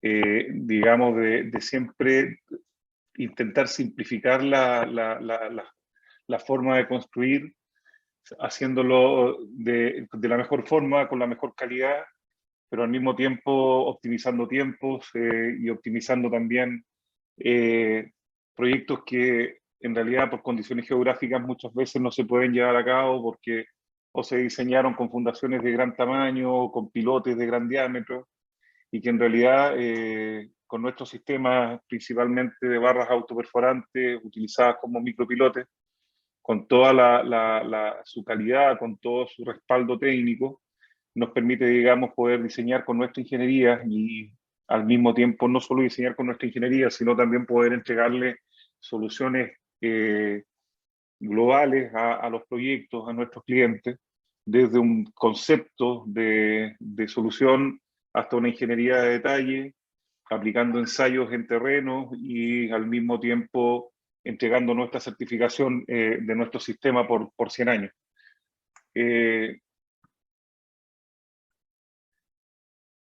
digamos, de siempre intentar simplificar la forma de construir, haciéndolo de la mejor forma, con la mejor calidad, pero al mismo tiempo optimizando tiempos y optimizando también proyectos que en realidad por condiciones geográficas muchas veces no se pueden llevar a cabo porque o se diseñaron con fundaciones de gran tamaño o con pilotes de gran diámetro, y que en realidad con nuestros sistemas principalmente de barras autoperforantes utilizadas como micropilotes, con toda su calidad, con todo su respaldo técnico, nos permite, digamos, poder diseñar con nuestra ingeniería y al mismo tiempo no solo diseñar con nuestra ingeniería, sino también poder entregarle soluciones globales a los proyectos, a nuestros clientes, desde un concepto de solución hasta una ingeniería de detalle, aplicando ensayos en terreno y al mismo tiempo entregando nuestra certificación de nuestro sistema por 100 años.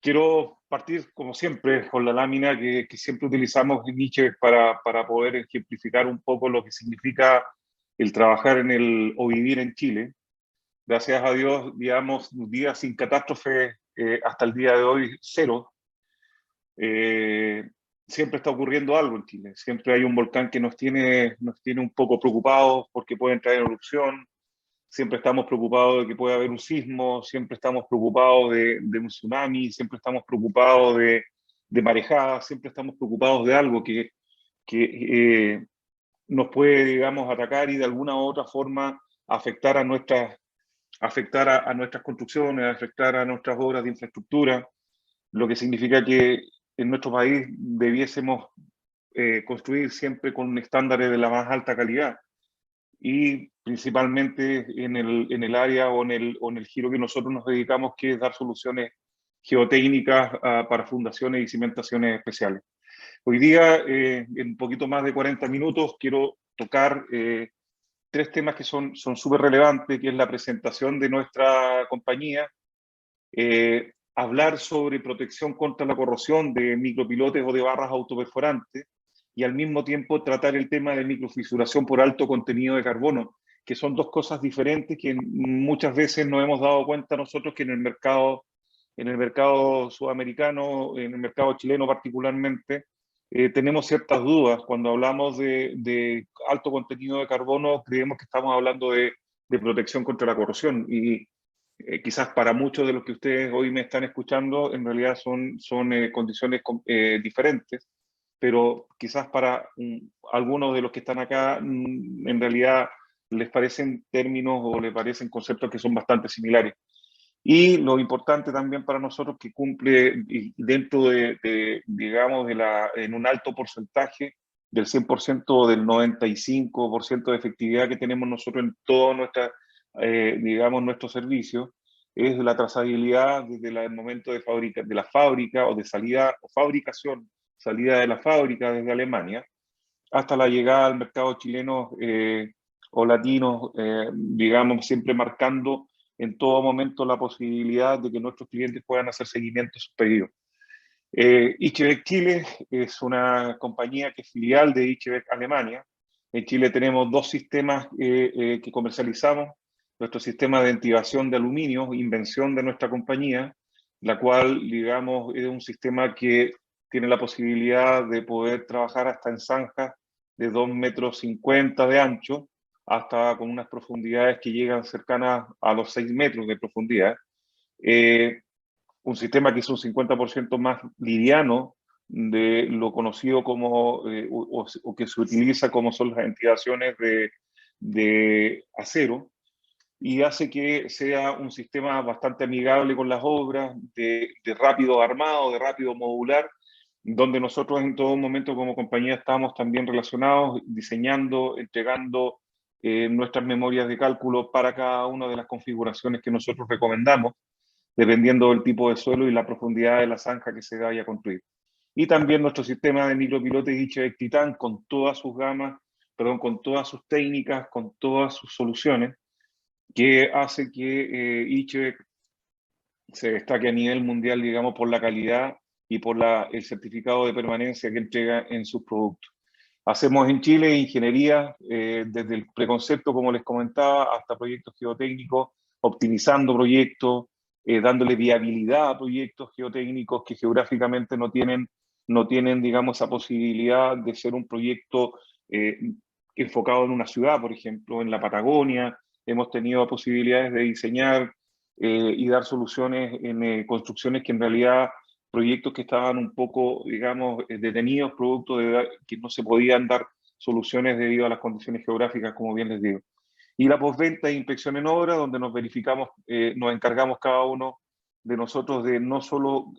Quiero partir, como siempre, con la lámina que siempre utilizamos en Ichebec para poder ejemplificar un poco lo que significa el trabajar o vivir en Chile. Gracias a Dios, digamos, días sin catástrofe hasta el día de hoy, cero. Siempre está ocurriendo algo en Chile. Siempre hay un volcán que nos tiene un poco preocupados porque puede entrar en erupción. Siempre estamos preocupados de que pueda haber un sismo, siempre estamos preocupados de un tsunami, siempre estamos preocupados de marejadas, siempre estamos preocupados de algo que nos puede, digamos, atacar y de alguna u otra forma afectar a nuestras construcciones, afectar a nuestras obras de infraestructura, lo que significa que en nuestro país debiésemos construir siempre con estándares de la más alta calidad, y principalmente en el área o en el giro que nosotros nos dedicamos, que es dar soluciones geotécnicas para fundaciones y cimentaciones especiales. Hoy día, en un poquito más de 40 minutos, quiero tocar tres temas que son súper relevantes, que es la presentación de nuestra compañía, hablar sobre protección contra la corrosión de micropilotes o de barras autoperforantes, y al mismo tiempo tratar el tema de microfisuración por alto contenido de carbono, que son dos cosas diferentes que muchas veces nos hemos dado cuenta nosotros que en el mercado sudamericano, en el mercado chileno particularmente, tenemos ciertas dudas. Cuando hablamos de alto contenido de carbono, creemos que estamos hablando de protección contra la corrosión, y quizás para muchos de los que ustedes hoy me están escuchando, en realidad son condiciones diferentes, pero quizás para algunos de los que están acá, en realidad les parecen términos o les parecen conceptos que son bastante similares. Y lo importante también para nosotros, que cumple dentro digamos, en un alto porcentaje del 100% o del 95% de efectividad que tenemos nosotros en todo digamos, nuestro servicio, es la trazabilidad desde el momento de la fábrica o de salida o fabricación, salida de la fábrica desde Alemania, hasta la llegada al mercado chileno o latino, digamos, siempre marcando en todo momento la posibilidad de que nuestros clientes puedan hacer seguimiento de sus pedidos. Ichebec Chile es una compañía que es filial de Ichebec Alemania. En Chile tenemos dos sistemas que comercializamos. Nuestro sistema de ventilación de aluminio, invención de nuestra compañía, la cual, digamos, es un sistema que tiene la posibilidad de poder trabajar hasta en zanjas de 2,50 metros de ancho, hasta con unas profundidades que llegan cercanas a los 6 metros de profundidad. Un sistema que es un 50% más liviano de lo conocido como, o que se utiliza como son las ventilaciones de acero, y hace que sea un sistema bastante amigable con las obras, de rápido armado, de rápido modular, donde nosotros en todo momento como compañía estamos también relacionados, diseñando, entregando nuestras memorias de cálculo para cada una de las configuraciones que nosotros recomendamos, dependiendo del tipo de suelo y la profundidad de la zanja que se vaya a construir. Y también nuestro sistema de micropilotes Ichebec Titan, con todas sus gamas, con todas sus técnicas, con todas sus soluciones, que hace que Ichebec se destaque a nivel mundial, digamos, por la calidad y por el certificado de permanencia que entrega en sus productos. Hacemos en Chile ingeniería, desde el preconcepto, como les comentaba, hasta proyectos geotécnicos, optimizando proyectos, dándole viabilidad a proyectos geotécnicos que geográficamente no tienen, digamos, esa posibilidad de ser un proyecto enfocado en una ciudad, por ejemplo, en la Patagonia. Hemos tenido posibilidades de diseñar y dar soluciones en construcciones que en realidad proyectos que estaban un poco, digamos, detenidos, producto de que no se podían dar soluciones debido a las condiciones geográficas, como bien les digo. Y la postventa e inspección en obra, donde nos verificamos, nos encargamos cada uno de nosotros de no solo,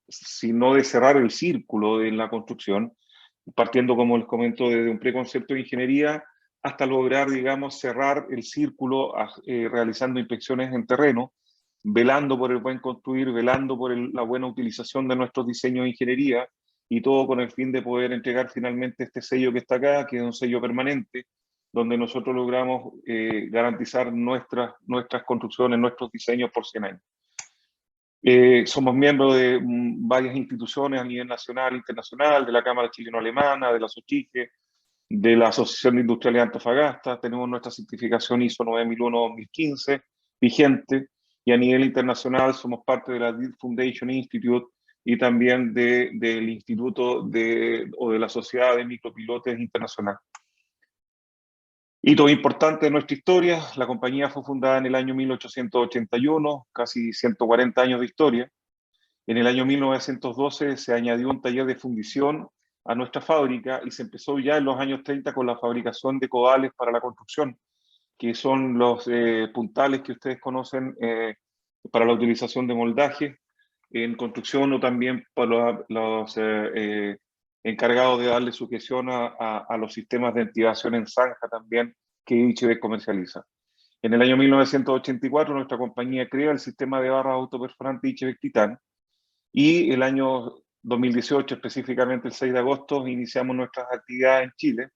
sino de cerrar el círculo de la construcción, partiendo, como les comento, desde un preconcepto de ingeniería hasta lograr, digamos, cerrar el círculo realizando inspecciones en terreno, velando por el buen construir, velando por la buena utilización de nuestros diseños de ingeniería, y todo con el fin de poder entregar finalmente este sello que está acá, que es un sello permanente, donde nosotros logramos garantizar nuestras construcciones, nuestros diseños por 100 años. Somos miembros de varias instituciones a nivel nacional e internacional, de la Cámara Chileno-Alemana, de la SOCHIGE, de la Asociación de Industriales de Antofagasta. Tenemos nuestra certificación ISO 9001-2015 vigente, y a nivel internacional somos parte de la DID Foundation Institute y también del Instituto o de la Sociedad de Micropilotes Internacional. Hito importante de nuestra historia: la compañía fue fundada en el año 1881, casi 140 años de historia. En el año 1912 se añadió un taller de fundición a nuestra fábrica y se empezó ya en los años 30 con la fabricación de codales para la construcción, que son los puntales que ustedes conocen para la utilización de moldaje en construcción, o también para los encargados de darle sujeción a los sistemas de activación en zanja también que ICHEBEC comercializa. En el año 1984 nuestra compañía crea el sistema de barras autoperforantes ICHEBEC Titan, y el año 2018, específicamente el 6 de agosto, iniciamos nuestras actividades en Chile,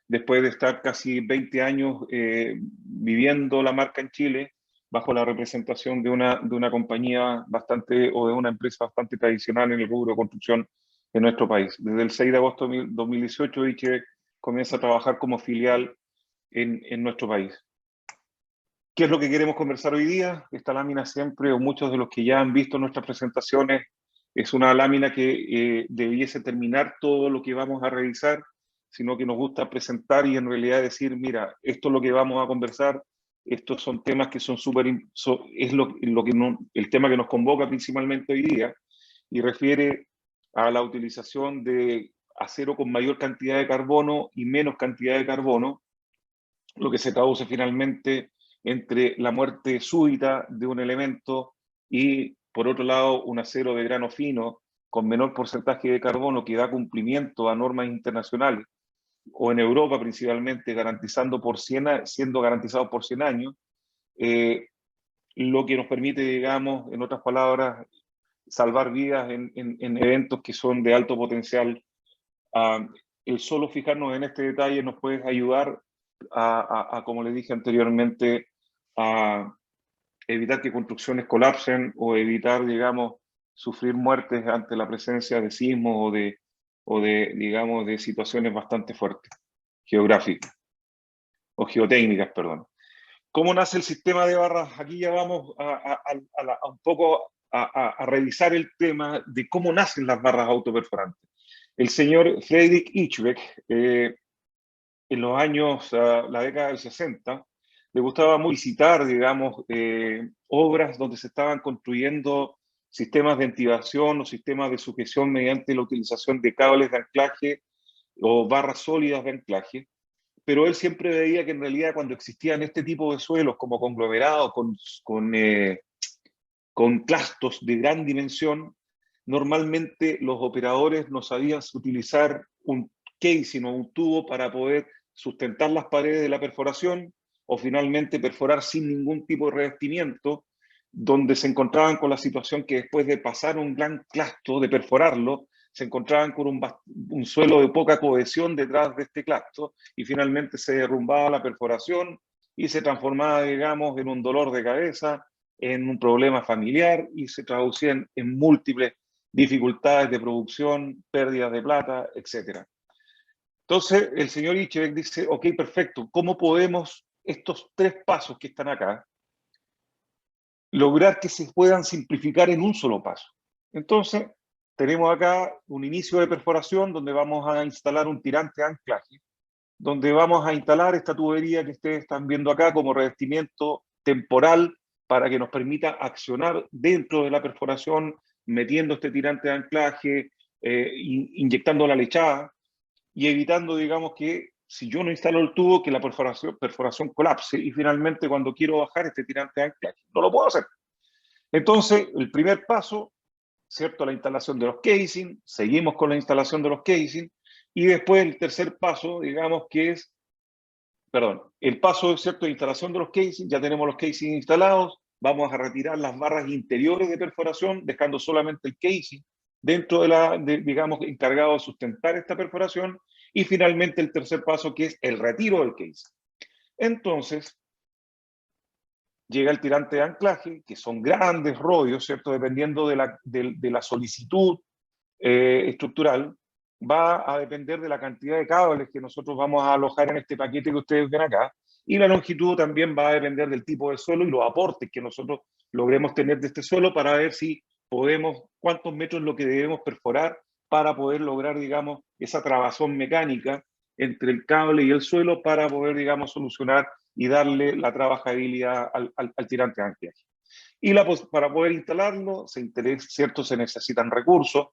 después de estar casi 20 años viviendo la marca en Chile, bajo la representación de una compañía bastante, o de una empresa bastante tradicional en el rubro de construcción en nuestro país. Desde el 6 de agosto de 2018, ICHEBEC comienza a trabajar como filial en nuestro país. ¿Qué es lo que queremos conversar hoy día? Esta lámina siempre, o muchos de los que ya han visto nuestras presentaciones, es una lámina que debiese terminar todo lo que vamos a revisar, sino que nos gusta presentar y en realidad decir, mira, esto es lo que vamos a conversar, estos son temas que son súper, es el tema que nos convoca principalmente hoy día, y refiere a la utilización de acero con mayor cantidad de carbono y menos cantidad de carbono, lo que se traduce finalmente entre la muerte súbita de un elemento y, por otro lado, un acero de grano fino con menor porcentaje de carbono que da cumplimiento a normas internacionales, o en Europa principalmente, siendo garantizado por 100 años, lo que nos permite, digamos, en otras palabras, salvar vidas en eventos que son de alto potencial. El solo fijarnos en este detalle nos puede ayudar como les dije anteriormente, a evitar que construcciones colapsen, o evitar, digamos, sufrir muertes ante la presencia de sismos digamos, de situaciones bastante fuertes, geográficas, o geotécnicas, perdón. ¿Cómo nace el sistema de barras? Aquí ya vamos un poco a revisar el tema de cómo nacen las barras autoperforantes. El señor Friedrich ICHEBEC, en los años, la década del 60, le gustaba muy visitar, digamos, obras donde se estaban construyendo sistemas de activación o sistemas de sujeción mediante la utilización de cables de anclaje o barras sólidas de anclaje. Pero él siempre veía que en realidad, cuando existían este tipo de suelos como conglomerados con clastos de gran dimensión, normalmente los operadores no sabían utilizar un casing o un tubo para poder sustentar las paredes de la perforación, o finalmente perforar sin ningún tipo de revestimiento, donde se encontraban con la situación que después de pasar un gran clasto, de perforarlo, se encontraban con un suelo de poca cohesión detrás de este clasto, y finalmente se derrumbaba la perforación y se transformaba, digamos, en un dolor de cabeza, en un problema familiar y se traducían en múltiples dificultades de producción, pérdidas de plata, etc. Entonces, el señor Ichevek dice, ok, perfecto, ¿cómo podemos estos 3 pasos que están acá lograr que se puedan simplificar en un solo paso? Entonces, tenemos acá un inicio de perforación donde vamos a instalar un tirante de anclaje, donde vamos a instalar esta tubería que ustedes están viendo acá como revestimiento temporal para que nos permita accionar dentro de la perforación, metiendo este tirante de anclaje, inyectando la lechada y evitando, digamos, que si yo no instalo el tubo, que la perforación colapse y finalmente cuando quiero bajar este tirante de anclaje, no lo puedo hacer. Entonces, el primer paso, ¿cierto? La instalación de los casing, seguimos con la instalación de los casing, y después el tercer paso, digamos que es, perdón, el paso, ¿cierto? De instalación de los casing, ya tenemos los casing instalados, vamos a retirar las barras interiores de perforación, dejando solamente el casing dentro digamos, encargado de sustentar esta perforación, y finalmente el tercer paso, que es el retiro del casing. Entonces, llega el tirante de anclaje, que son grandes rollos, ¿cierto? Dependiendo de la solicitud estructural, va a depender de la cantidad de cables que nosotros vamos a alojar en este paquete que ustedes ven acá, y la longitud también va a depender del tipo de suelo y los aportes que nosotros logremos tener de este suelo para ver si podemos, cuántos metros es lo que debemos perforar para poder lograr, digamos, esa trabazón mecánica entre el cable y el suelo para poder, digamos, solucionar y darle la trabajabilidad al tirante de anclaje. Y para poder instalarlo, ¿cierto? Se necesitan recursos,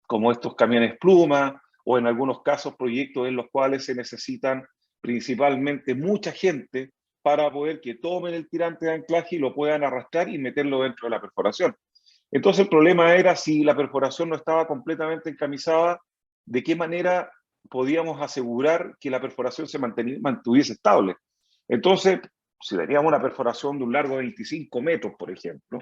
como estos camiones pluma, o en algunos casos proyectos en los cuales se necesitan principalmente mucha gente para poder que tomen el tirante de anclaje y lo puedan arrastrar y meterlo dentro de la perforación. Entonces el problema era si la perforación no estaba completamente encamisada, ¿de qué manera podíamos asegurar que la perforación se mantuviese estable? Entonces, si teníamos una perforación de un largo de 25 metros, por ejemplo,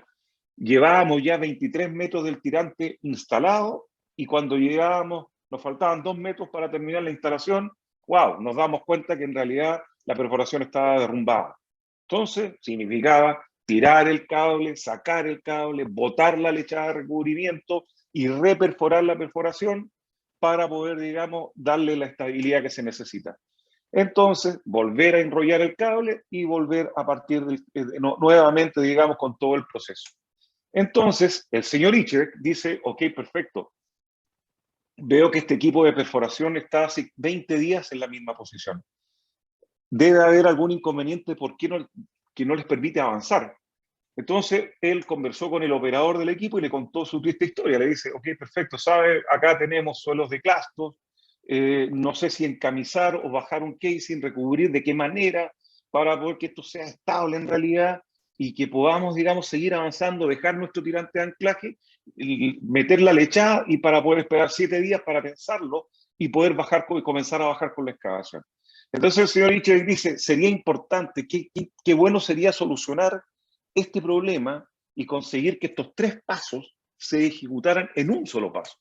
llevábamos ya 23 metros del tirante instalado y cuando llegábamos, nos faltaban 2 metros para terminar la instalación, wow, nos damos cuenta que en realidad la perforación estaba derrumbada. Entonces, significaba tirar el cable, sacar el cable, botar la lechada de recubrimiento y reperforar la perforación para poder, digamos, darle la estabilidad que se necesita. Entonces, volver a enrollar el cable y volver a partir nuevamente, digamos, con todo el proceso. Entonces, el señor Ichevek dice, ok, perfecto, veo que este equipo de perforación está hace 20 días en la misma posición. Debe haber algún inconveniente que no les permite avanzar. Entonces, él conversó con el operador del equipo y le contó su triste historia. Le dice, ok, perfecto, sabe, acá tenemos suelos de clastos, no sé si encamisar o bajar un casing, recubrir de qué manera para poder que esto sea estable en realidad y que podamos, digamos, seguir avanzando, dejar nuestro tirante de anclaje, y meter la lechada y para poder esperar 7 días para pensarlo y poder bajar y comenzar a bajar con la excavación. Entonces el señor Ichevek dice, sería importante, qué bueno sería solucionar este problema y conseguir que estos 3 pasos se ejecutaran en un solo paso.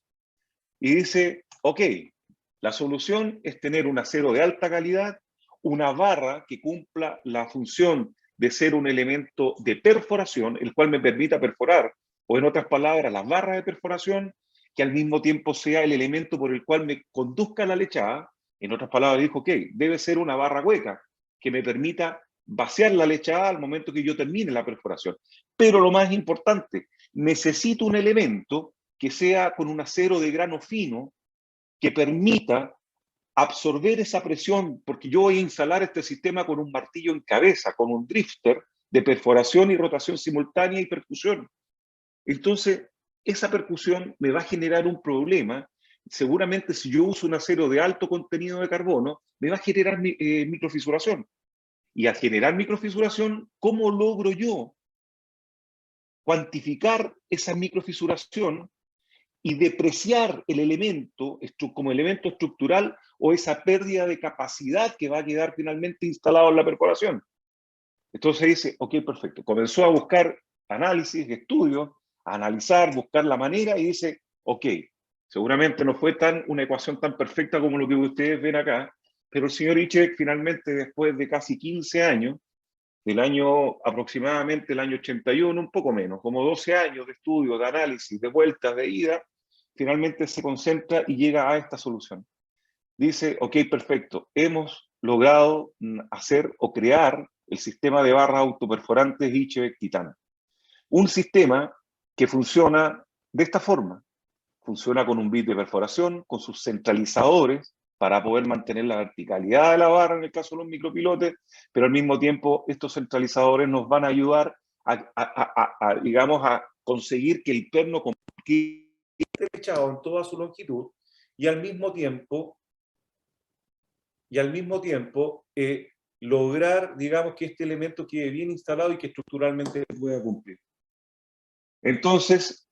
Y dice, ok, la solución es tener un acero de alta calidad, una barra que cumpla la función de ser un elemento de perforación, el cual me permita perforar, o en otras palabras, las barras de perforación, que al mismo tiempo sea el elemento por el cual me conduzca la lechada. En otras palabras, dijo, ok, debe ser una barra hueca que me permita vaciar la lechada al momento que yo termine la perforación. Pero lo más importante, necesito un elemento que sea con un acero de grano fino que permita absorber esa presión, porque yo voy a instalar este sistema con un martillo en cabeza, con un drifter de perforación y rotación simultánea y percusión. Entonces, esa percusión me va a generar un problema. Seguramente si yo uso un acero de alto contenido de carbono, me va a generar microfisuración. Y al generar microfisuración, ¿cómo logro yo cuantificar esa microfisuración y depreciar el elemento como elemento estructural o esa pérdida de capacidad que va a quedar finalmente instalado en la perforación? Entonces dice, ok, perfecto. Comenzó a buscar análisis, estudios, a analizar, buscar la manera y dice, ok, seguramente no fue una ecuación tan perfecta como lo que ustedes ven acá, pero el señor Ichevek finalmente, después de casi 15 años, del año aproximadamente el año 81, un poco menos, como 12 años de estudio, de análisis, de vueltas, de ida, finalmente se concentra y llega a esta solución. Dice, ok, perfecto, hemos logrado hacer o crear el sistema de barras autoperforantes Ichebek Titan. Un sistema que funciona de esta forma. Funciona con un bit de perforación, con sus centralizadores, para poder mantener la verticalidad de la barra en el caso de los micropilotes, pero al mismo tiempo estos centralizadores nos van a ayudar digamos, a conseguir que el perno esté echado en toda su longitud y al mismo tiempo lograr, digamos, que este elemento quede bien instalado y que estructuralmente pueda cumplir. Entonces,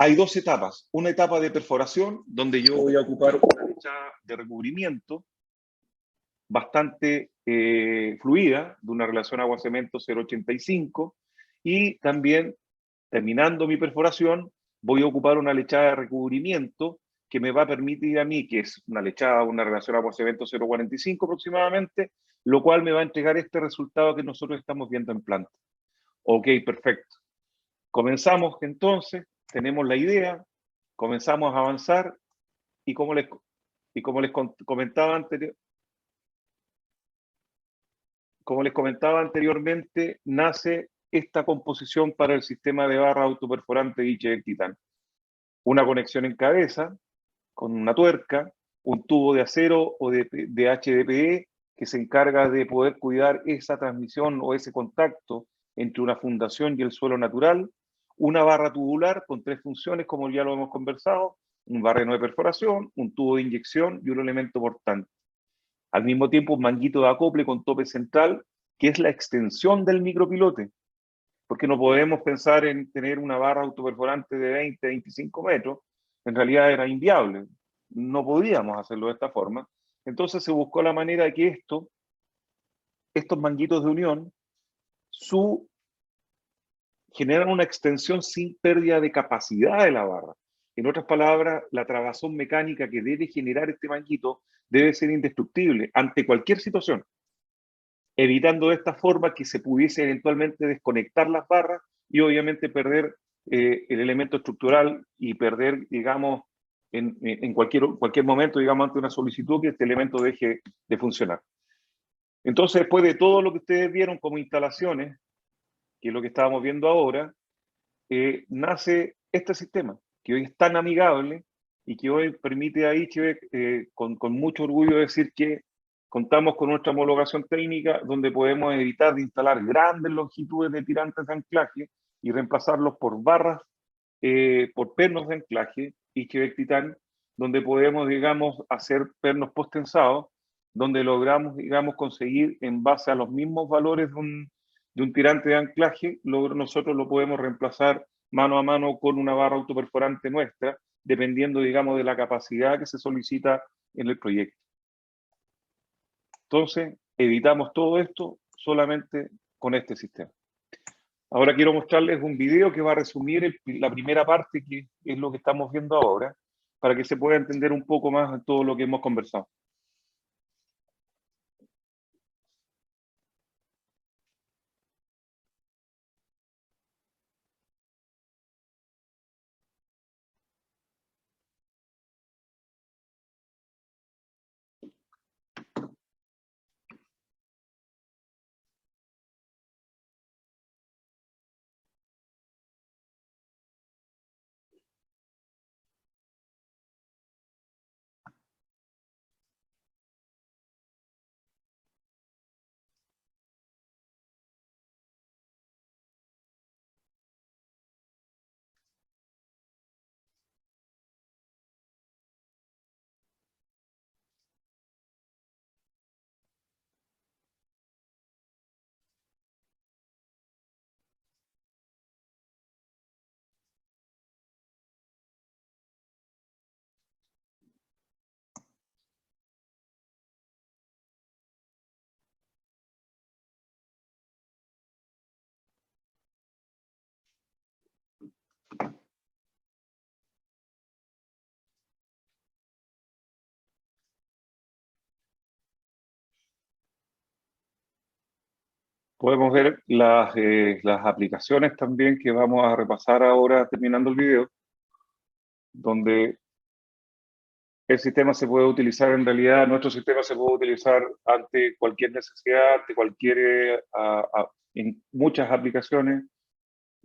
hay dos etapas. Una etapa de perforación, donde yo voy a ocupar una lechada de recubrimiento bastante fluida, de una relación agua-cemento 0,85, y también, terminando mi perforación, voy a ocupar una lechada de recubrimiento que me va a permitir a mí, que es una lechada, una relación agua-cemento 0,45 aproximadamente, lo cual me va a entregar este resultado que nosotros estamos viendo en planta. Ok, perfecto. Comenzamos entonces, tenemos la idea, comenzamos a avanzar y como les comentaba anteriormente, nace esta composición para el sistema de barra autoperforante Ichebek Titan. Una conexión en cabeza, con una tuerca, un tubo de acero o de HDPE que se encarga de poder cuidar esa transmisión o ese contacto entre una fundación y el suelo natural, una barra tubular con tres funciones, como ya lo hemos conversado, un barreno de perforación, un tubo de inyección y un elemento portante. Al mismo tiempo, un manguito de acople con tope central, que es la extensión del micropilote, porque no podemos pensar en tener una barra autoperforante de 20, 25 metros, en realidad era inviable, no podíamos hacerlo de esta forma. Entonces se buscó la manera de que estos manguitos de unión, generan una extensión sin pérdida de capacidad de la barra. En otras palabras, la trabazón mecánica que debe generar este manguito debe ser indestructible ante cualquier situación, evitando de esta forma que se pudiese eventualmente desconectar las barras y obviamente perder el elemento estructural y perder, digamos, en cualquier momento, digamos, ante una solicitud que este elemento deje de funcionar. Entonces, después de todo lo que ustedes vieron como instalaciones, que es lo que estábamos viendo ahora, nace este sistema, que hoy es tan amigable y que hoy permite a Ichebek con mucho orgullo decir que contamos con nuestra homologación técnica donde podemos evitar de instalar grandes longitudes de tirantes de anclaje y reemplazarlos por barras, por pernos de anclaje Ichebek Titan, donde podemos, digamos, hacer pernos postensados, donde logramos, digamos, conseguir en base a los mismos valores de un tirante de anclaje, nosotros lo podemos reemplazar mano a mano con una barra autoperforante nuestra, dependiendo, digamos, de la capacidad que se solicita en el proyecto. Entonces, evitamos todo esto solamente con este sistema. Ahora quiero mostrarles un video que va a resumir la primera parte, que es lo que estamos viendo ahora, para que se pueda entender un poco más de todo lo que hemos conversado. Podemos ver las aplicaciones también que vamos a repasar ahora terminando el video, donde el sistema se puede utilizar, en realidad nuestro sistema se puede utilizar ante cualquier necesidad, ante cualquier, en muchas aplicaciones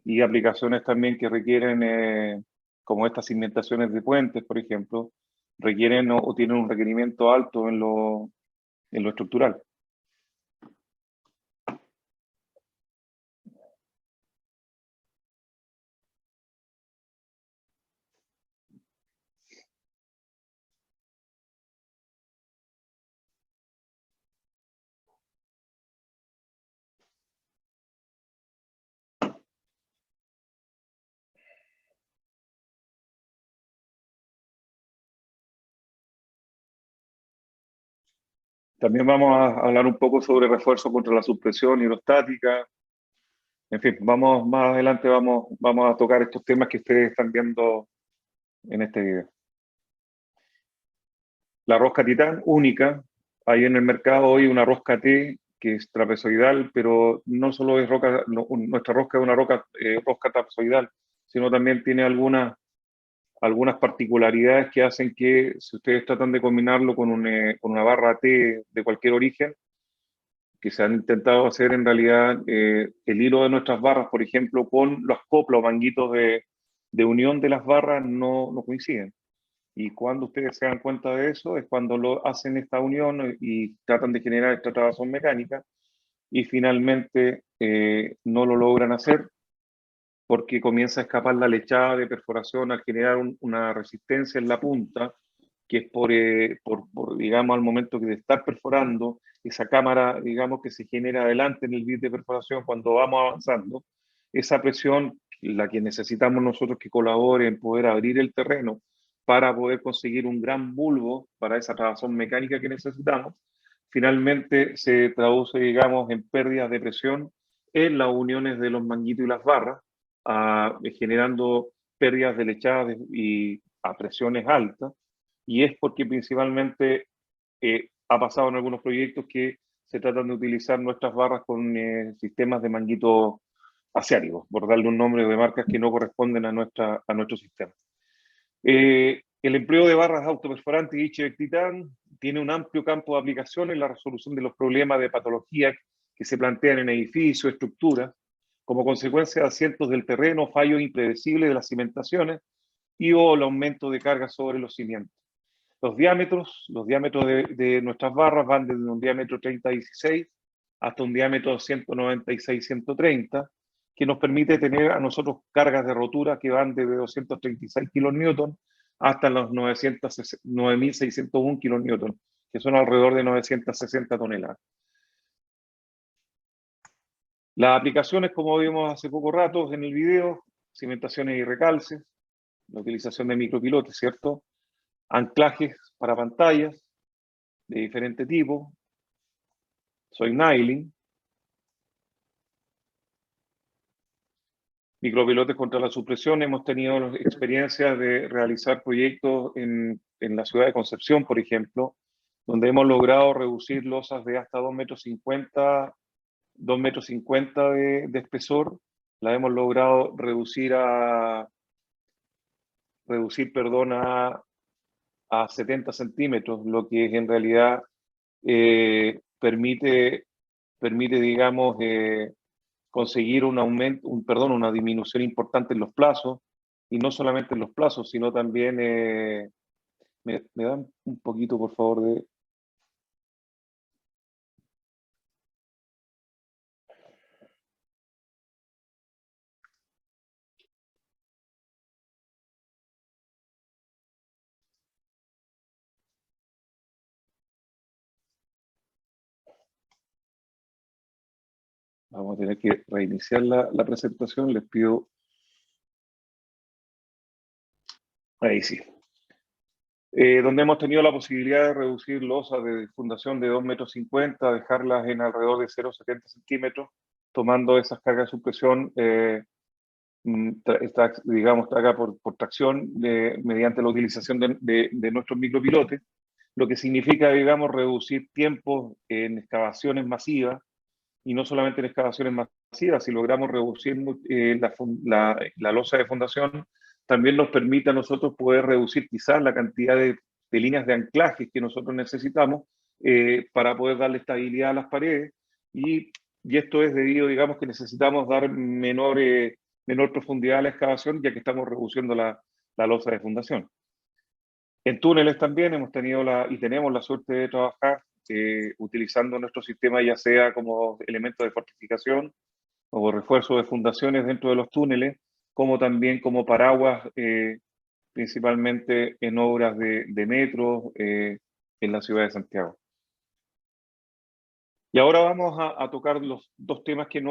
y aplicaciones también que requieren, como estas cimentaciones de puentes, por ejemplo, requieren o tienen un requerimiento alto en lo estructural. También vamos a hablar un poco sobre refuerzo contra la suspresión hidrostática. En fin, más adelante vamos a tocar estos temas que ustedes están viendo en este video. La rosca Titán, única. Hay en el mercado hoy una rosca T que es trapezoidal, pero no solo es roca, nuestra rosca es una rosca trapezoidal, sino también tiene algunas particularidades que hacen que, si ustedes tratan de combinarlo con una barra T de cualquier origen, que se han intentado hacer en realidad, el hilo de nuestras barras, por ejemplo, con los coplos, manguitos de unión de las barras no coinciden. Y cuando ustedes se dan cuenta de eso, es cuando lo hacen esta unión y tratan de generar esta trabazón mecánica, y finalmente no lo logran hacer porque comienza a escapar la lechada de perforación al generar una resistencia en la punta, que es digamos, al momento que de estar perforando, esa cámara, digamos, que se genera adelante en el bit de perforación cuando vamos avanzando, esa presión, la que necesitamos nosotros que colabore en poder abrir el terreno para poder conseguir un gran bulbo para esa trabazón mecánica que necesitamos, finalmente se traduce, digamos, en pérdidas de presión en las uniones de los manguitos y las barras, generando pérdidas de lechadas y a presiones altas, y es porque principalmente ha pasado en algunos proyectos que se tratan de utilizar nuestras barras con sistemas de manguito asiáticos, por darle un nombre de marcas que no corresponden a nuestro sistema. El empleo de barras autoperforantes y HVAC Titan tiene un amplio campo de aplicación en la resolución de los problemas de patología que se plantean en edificios, estructuras, como consecuencia de asientos del terreno, fallos impredecibles de las cimentaciones y o el aumento de carga sobre los cimientos. Los diámetros de nuestras barras van desde un diámetro 30-16 hasta un diámetro 196-130, que nos permite tener a nosotros cargas de rotura que van desde 236 kilonewton hasta los 9.601 kilonewton, que son alrededor de 960 toneladas. Las aplicaciones, como vimos hace poco rato en el video, cimentaciones y recalces, la utilización de micropilotes, ¿cierto? Anclajes para pantallas de diferente tipo, soy nailing, micropilotes contra la supresión. Hemos tenido experiencias de realizar proyectos en la ciudad de Concepción, por ejemplo, donde hemos logrado reducir losas de hasta 2,50 metros de espesor. La hemos logrado reducir a 70 centímetros, lo que en realidad permite, digamos, conseguir una disminución importante en los plazos, y no solamente en los plazos, sino también, me dan un poquito, por favor, de... Vamos a tener que reiniciar la presentación, les pido... Ahí sí. Donde hemos tenido la posibilidad de reducir losas de fundación de 2,50 metros, dejarlas en alrededor de 0,70 centímetros, tomando esas cargas de supresión, digamos, acá por tracción, mediante la utilización de nuestros micropilotes, lo que significa, digamos, reducir tiempos en excavaciones masivas, y no solamente en excavaciones masivas. Si logramos reducir la losa de fundación, también nos permite a nosotros poder reducir quizás la cantidad de líneas de anclaje que nosotros necesitamos para poder darle estabilidad a las paredes, y esto es debido, digamos, que necesitamos dar menor profundidad a la excavación, ya que estamos reduciendo la losa de fundación. En túneles también hemos tenido y tenemos la suerte de trabajar utilizando nuestro sistema, ya sea como elemento de fortificación o refuerzo de fundaciones dentro de los túneles, como también como paraguas, principalmente en obras de metro en la ciudad de Santiago. Y ahora vamos a tocar los dos temas que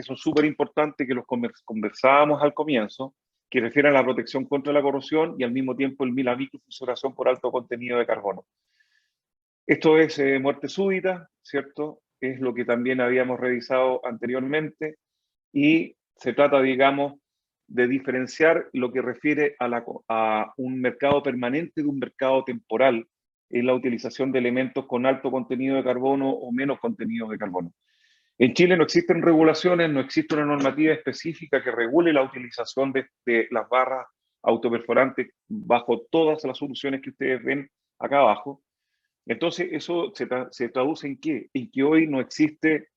son súper importantes, que los conversábamos al comienzo, que refieren a la protección contra la corrosión y al mismo tiempo la microfusuración por alto contenido de carbono. Esto es muerte súbita, ¿cierto? Es lo que también habíamos revisado anteriormente, y se trata, digamos, de diferenciar lo que refiere a un mercado permanente de un mercado temporal en la utilización de elementos con alto contenido de carbono o menos contenido de carbono. En Chile no existen regulaciones, no existe una normativa específica que regule la utilización de las barras autoperforantes bajo todas las soluciones que ustedes ven acá abajo. Entonces, eso se traduce en qué? En que hoy no existe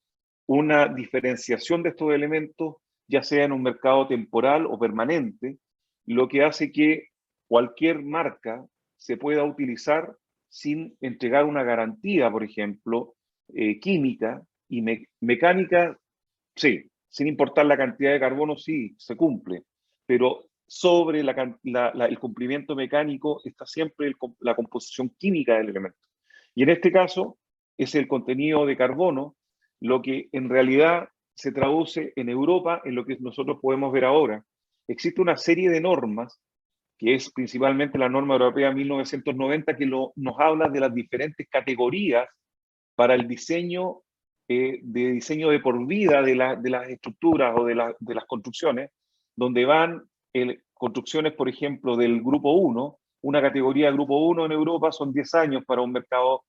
una diferenciación de estos elementos, ya sea en un mercado temporal o permanente, lo que hace que cualquier marca se pueda utilizar sin entregar una garantía, por ejemplo, química y mecánica, sí, sin importar la cantidad de carbono, sí, se cumple, pero sobre el cumplimiento mecánico está siempre la composición química del elemento. Y en este caso es el contenido de carbono, lo que en realidad se traduce en Europa en lo que nosotros podemos ver ahora. Existe una serie de normas, que es principalmente la norma europea 1990, que nos habla de las diferentes categorías para el diseño de por vida de las estructuras o de las construcciones, donde van construcciones, por ejemplo, del grupo 1, una categoría grupo 1 en Europa son 10 años para un mercado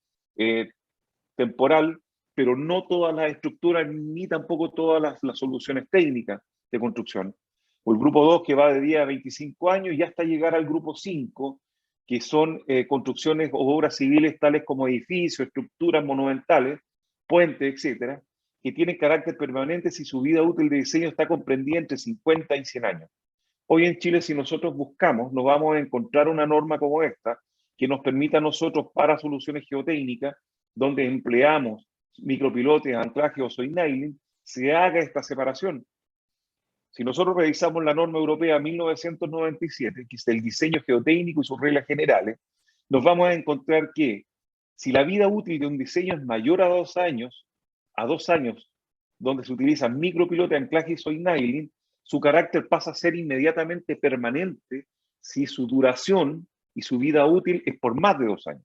temporal, pero no todas las estructuras ni tampoco todas las soluciones técnicas de construcción. O el grupo 2, que va de 10 a 25 años, y hasta llegar al grupo 5, que son construcciones o obras civiles tales como edificios, estructuras monumentales, puentes, etcétera, que tienen carácter permanente si su vida útil de diseño está comprendida entre 50 y 100 años. Hoy en Chile, si nosotros buscamos, nos vamos a encontrar una norma como esta, que nos permita a nosotros, para soluciones geotécnicas, donde empleamos micropilotes, anclaje o soil nailing, se haga esta separación. Si nosotros revisamos la norma europea 1997, que es el diseño geotécnico y sus reglas generales, nos vamos a encontrar que si la vida útil de un diseño es mayor a 2 años, donde se utilizan micropilotes, anclaje y soil nailing, su carácter pasa a ser inmediatamente permanente si su duración y su vida útil es por más de 2 años.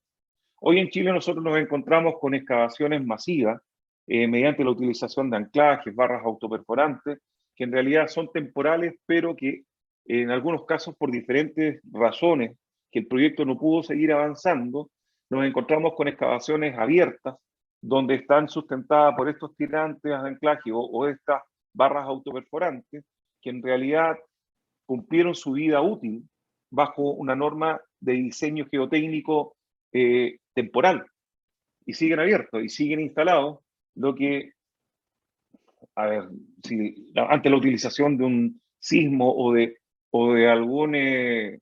Hoy en Chile nosotros nos encontramos con excavaciones masivas mediante la utilización de anclajes, barras autoperforantes, que en realidad son temporales, pero que en algunos casos, por diferentes razones, que el proyecto no pudo seguir avanzando, nos encontramos con excavaciones abiertas, donde están sustentadas por estos tirantes de anclaje o estas barras autoperforantes, que en realidad cumplieron su vida útil bajo una norma de diseño geotécnico temporal, y siguen abiertos y siguen instalados, lo que, a ver, si ante la utilización de un sismo o de alguna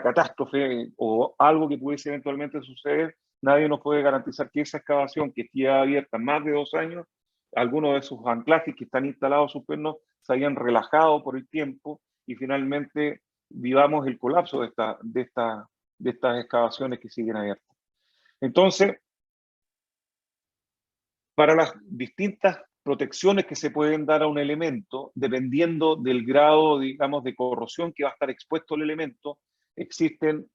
catástrofe o algo que pudiese eventualmente suceder, nadie nos puede garantizar que esa excavación que esté abierta más de 2 años, algunos de esos anclajes que están instalados sus pernos se hayan relajado por el tiempo y finalmente vivamos el colapso de estas excavaciones que siguen abiertas. Entonces, para las distintas protecciones que se pueden dar a un elemento, dependiendo del grado, digamos, de corrosión que va a estar expuesto el elemento, existen,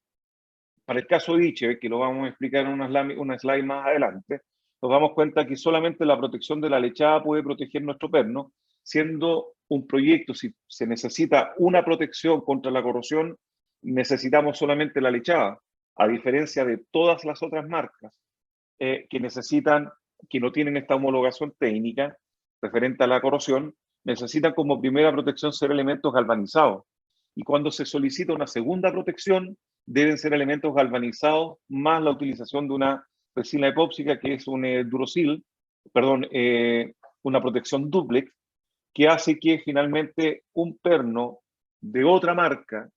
para el caso de Iche, que lo vamos a explicar en una slide más adelante, nos damos cuenta que solamente la protección de la lechada puede proteger nuestro perno, siendo un proyecto, si se necesita una protección contra la corrosión, necesitamos solamente la lechada, a diferencia de todas las otras marcas que necesitan que no tienen esta homologación técnica referente a la corrosión, necesitan como primera protección ser elementos galvanizados. Y cuando se solicita una segunda protección, deben ser elementos galvanizados más la utilización de una resina epóxica, que es un Durosil, perdón, una protección dúplex, que hace que finalmente un perno de otra marca,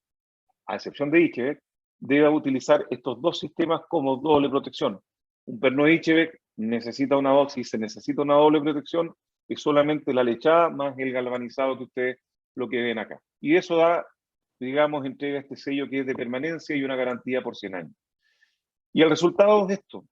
a excepción de Ichevec, deba utilizar estos dos sistemas como doble protección. Un perno de Ichevec necesita una dosis, se necesita una doble protección, es solamente la lechada más el galvanizado que ustedes lo que ven acá. Y eso da, digamos, entrega este sello que es de permanencia y una garantía por 100 años. Y el resultado es esto.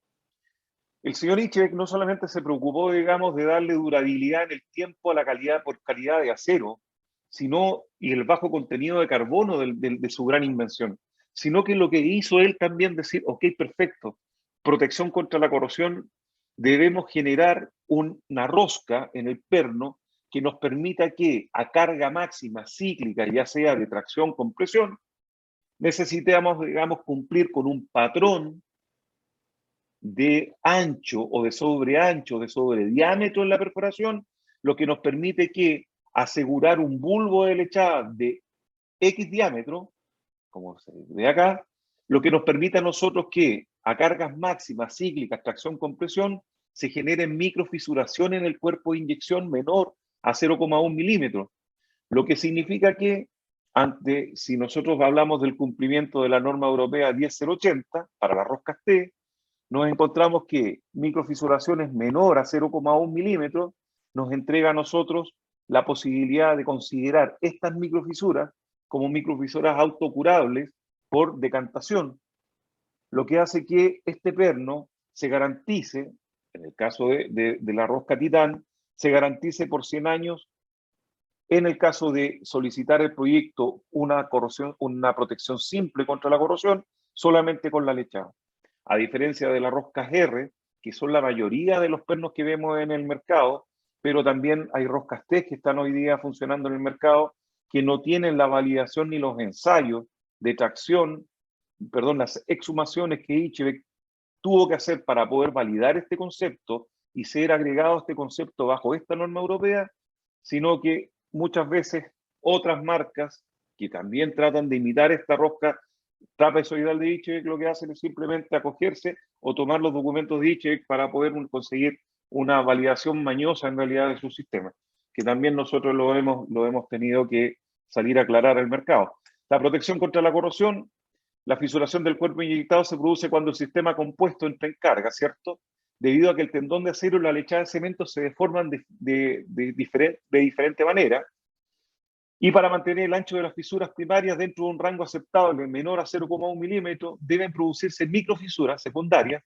El señor Ichevec no solamente se preocupó, digamos, de darle durabilidad en el tiempo a la calidad por calidad de acero, sino, y el bajo contenido de carbono de su gran invención, sino que lo que hizo él también decir, ok, perfecto, protección contra la corrosión, debemos generar una rosca en el perno que nos permita que a carga máxima cíclica, ya sea de tracción, compresión, necesitamos, digamos, cumplir con un patrón de ancho o de sobreancho, de sobrediámetro en la perforación, lo que nos permite que asegurar un bulbo de lechada de X diámetro, como se ve acá, lo que nos permite a nosotros que a cargas máximas, cíclicas, tracción, compresión, se generen microfisuración en el cuerpo de inyección menor a 0,1 milímetros, lo que significa que si nosotros hablamos del cumplimiento de la norma europea 10080 para las roscas T, nos encontramos que microfisuraciones menor a 0,1 milímetros nos entrega a nosotros la posibilidad de considerar estas microfisuras como microfisuras autocurables por decantación, lo que hace que este perno se garantice, en el caso de la rosca Titán, se garantice por 100 años. En el caso de solicitar el proyecto una protección simple contra la corrosión, solamente con la lechada. A diferencia de las roscas R, que son la mayoría de los pernos que vemos en el mercado, pero también hay roscas T que están hoy día funcionando en el mercado, que no tienen la validación ni los ensayos de tracción, perdón, las exhumaciones que Ichevec tuvo que hacer para poder validar este concepto y ser agregado a este concepto bajo esta norma europea, sino que muchas veces otras marcas que también tratan de imitar esta rosca trapezoidal de Ichevec, lo que hacen es simplemente acogerse o tomar los documentos de Ichevec para poder conseguir una validación mañosa en realidad de su sistema, que también nosotros lo hemos tenido que salir a aclarar al mercado. La protección contra la corrosión, la fisuración del cuerpo inyectado se produce cuando el sistema compuesto entra en carga, ¿cierto? Debido a que el tendón de acero y la lechada de cemento se deforman de diferente manera, y para mantener el ancho de las fisuras primarias dentro de un rango aceptable menor a 0,1 milímetro, deben producirse microfisuras secundarias,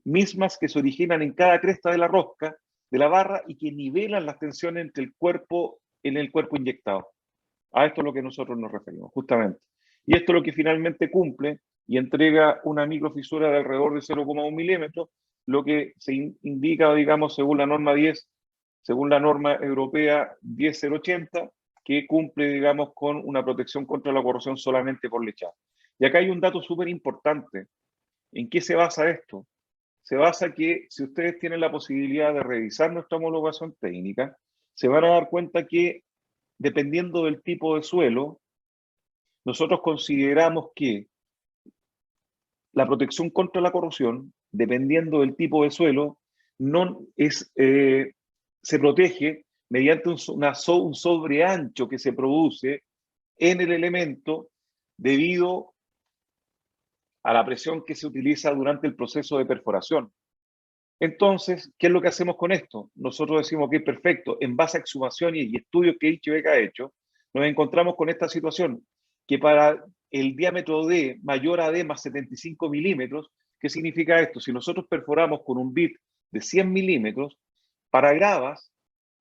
mismas que se originan en cada cresta de la rosca de la barra y que nivelan las tensiones entre el cuerpo en el cuerpo inyectado. A esto es lo que nosotros nos referimos, justamente. Y esto es lo que finalmente cumple y entrega una microfisura de alrededor de 0,1 milímetros, lo que se indica, digamos, según la norma europea 10080, que cumple, digamos, con una protección contra la corrosión solamente por lechada. Y acá hay un dato súper importante. ¿En qué se basa esto? Se basa que si ustedes tienen la posibilidad de revisar nuestra homologación técnica, se van a dar cuenta que dependiendo del tipo de suelo, nosotros consideramos que la protección contra la corrosión, dependiendo del tipo de suelo, no es, se protege mediante un sobreancho que se produce en el elemento debido a la presión que se utiliza durante el proceso de perforación. Entonces, ¿qué es lo que hacemos con esto? Nosotros decimos que perfecto, en base a exhumaciones y estudios que Ichevec ha hecho, nos encontramos con esta situación, que para el diámetro D mayor a D más 75 milímetros, ¿qué significa esto? Si nosotros perforamos con un bit de 100 milímetros, para gravas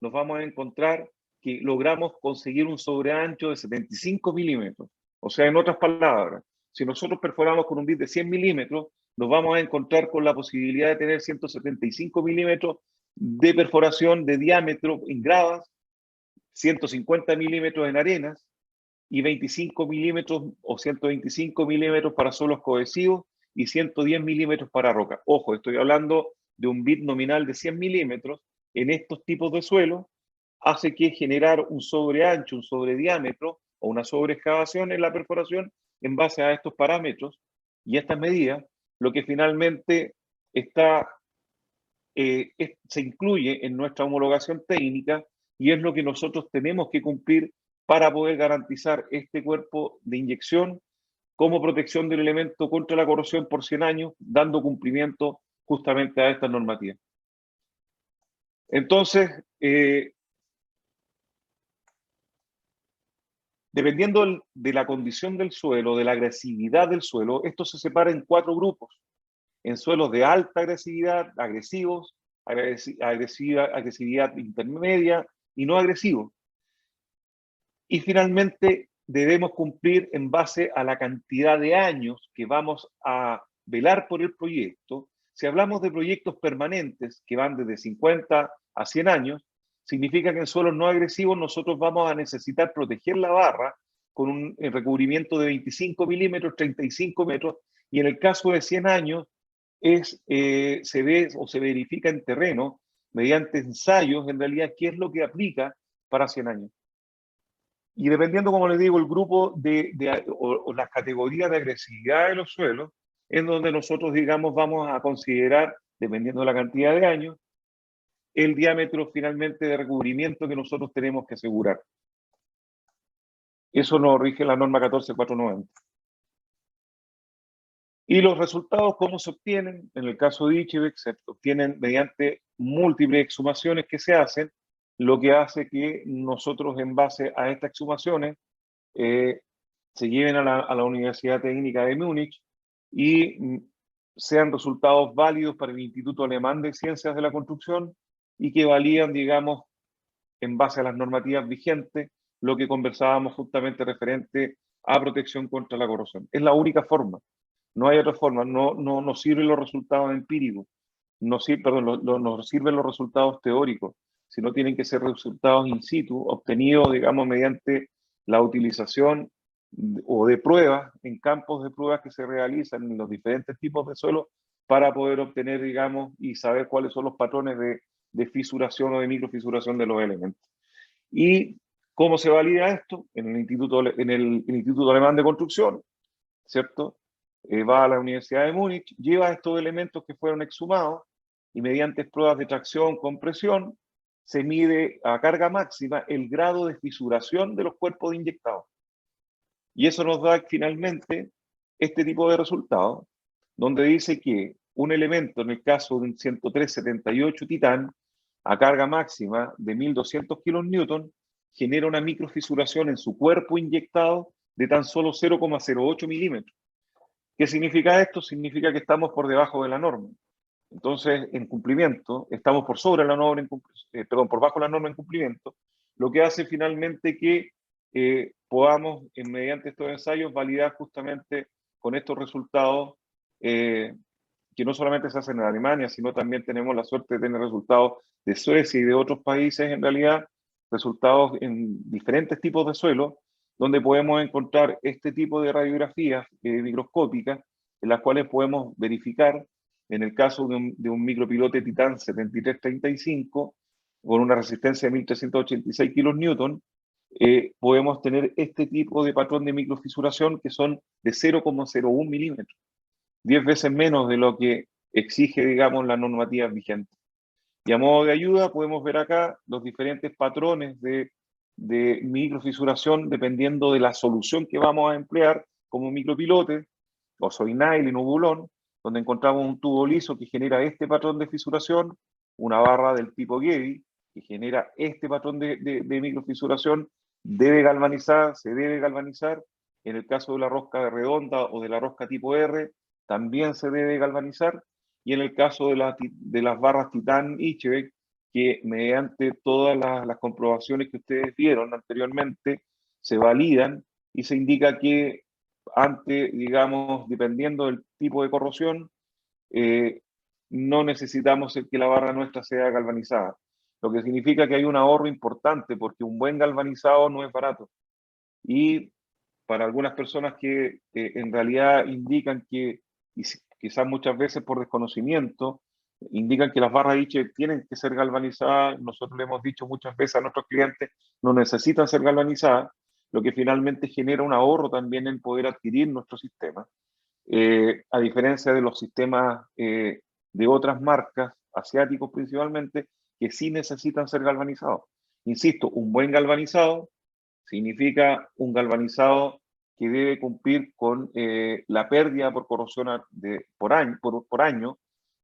nos vamos a encontrar que logramos conseguir un sobreancho de 75 milímetros. O sea, en otras palabras, si nosotros perforamos con un bit de 100 milímetros, nos vamos a encontrar con la posibilidad de tener 175 milímetros de perforación de diámetro en gravas, 150 milímetros en arenas y 25 milímetros o 125 milímetros para suelos cohesivos y 110 milímetros para roca. Ojo, estoy hablando de un bit nominal de 100 milímetros en estos tipos de suelo hace que generar un sobreancho, un sobrediámetro o una sobreexcavación en la perforación en base a estos parámetros y estas medidas, lo que finalmente está, se incluye en nuestra homologación técnica y es lo que nosotros tenemos que cumplir para poder garantizar este cuerpo de inyección como protección del elemento contra la corrosión por 100 años, dando cumplimiento justamente a esta normativa. Entonces, dependiendo de la condición del suelo, de la agresividad del suelo, esto se separa en 4 grupos. En suelos de alta agresividad, agresivos, agresividad intermedia y no agresivos. Y finalmente debemos cumplir en base a la cantidad de años que vamos a velar por el proyecto. Si hablamos de proyectos permanentes que van desde 50 a 100 años, significa que en suelos no agresivos nosotros vamos a necesitar proteger la barra con un recubrimiento de 25 milímetros, 35 metros, y en el caso de 100 años se ve o se verifica en terreno mediante ensayos en realidad qué es lo que aplica para 100 años. Y dependiendo, como les digo, el grupo o las categorías de agresividad de los suelos, es donde nosotros, digamos, vamos a considerar, dependiendo de la cantidad de años, el diámetro finalmente de recubrimiento que nosotros tenemos que asegurar. Eso nos rige la norma 14490. Y los resultados, ¿cómo se obtienen? En el caso de Ichebek, se obtienen mediante múltiples exhumaciones que se hacen, lo que hace que nosotros, en base a estas exhumaciones, se lleven a la Universidad Técnica de Múnich y sean resultados válidos para el Instituto Alemán de Ciencias de la Construcción y que valían, digamos, en base a las normativas vigentes, lo que conversábamos justamente referente a protección contra la corrosión. Es la única forma, no hay otra forma, no sirven los resultados empíricos, no sirven los resultados teóricos, sino tienen que ser resultados in situ, obtenidos, digamos, mediante la utilización o de pruebas, en campos de pruebas que se realizan en los diferentes tipos de suelo para poder obtener, digamos, y saber cuáles son los patrones de fisuración o de microfisuración de los elementos. ¿Y cómo se valida esto? En el Instituto Alemán de Construcción, ¿cierto? Va a la Universidad de Múnich, lleva estos elementos que fueron exhumados y mediante pruebas de tracción, compresión, se mide a carga máxima el grado de fisuración de los cuerpos de inyectados. Y eso nos da finalmente este tipo de resultados, donde dice que un elemento, en el caso de un 10378 titán, a carga máxima de 1200 kilonewton, genera una microfisuración en su cuerpo inyectado de tan solo 0,08 milímetros. ¿Qué significa esto? Significa que estamos por debajo de la norma. Entonces, en cumplimiento, estamos por sobre la norma, por bajo la norma en cumplimiento, lo que hace finalmente que podamos, mediante estos ensayos, validar justamente con estos resultados que no solamente se hacen en Alemania, sino también tenemos la suerte de tener resultados de Suecia y de otros países, en realidad, resultados en diferentes tipos de suelo, donde podemos encontrar este tipo de radiografías microscópicas, en las cuales podemos verificar, en el caso de un micropilote Titán 7335, con una resistencia de 1386 kilonewton, podemos tener este tipo de patrón de microfisuración que son de 0,01 milímetros, 10 veces menos de lo que exige, digamos, la normativa vigente. Y a modo de ayuda podemos ver acá los diferentes patrones de microfisuración dependiendo de la solución que vamos a emplear como micropilote, o soinail y nubulón, donde encontramos un tubo liso que genera este patrón de fisuración, una barra del tipo Gevi que genera este patrón de microfisuración, se debe galvanizar. En el caso de la rosca redonda o de la rosca tipo R, también se debe galvanizar. Y en el caso de las barras Titán Ichebek, que mediante todas las comprobaciones que ustedes vieron anteriormente, se validan y se indica que digamos, dependiendo del tipo de corrosión, no necesitamos que la barra nuestra sea galvanizada. Lo que significa que hay un ahorro importante, porque un buen galvanizado no es barato. Y para algunas personas que en realidad indican que, y quizás muchas veces por desconocimiento, indican que las barras Iche tienen que ser galvanizadas. Nosotros le hemos dicho muchas veces a nuestros clientes, no necesitan ser galvanizadas, lo que finalmente genera un ahorro también en poder adquirir nuestro sistema. A diferencia de los sistemas de otras marcas, asiáticos principalmente, que sí necesitan ser galvanizados. Insisto, un buen galvanizado significa un galvanizado que debe cumplir con la pérdida por corrosión por año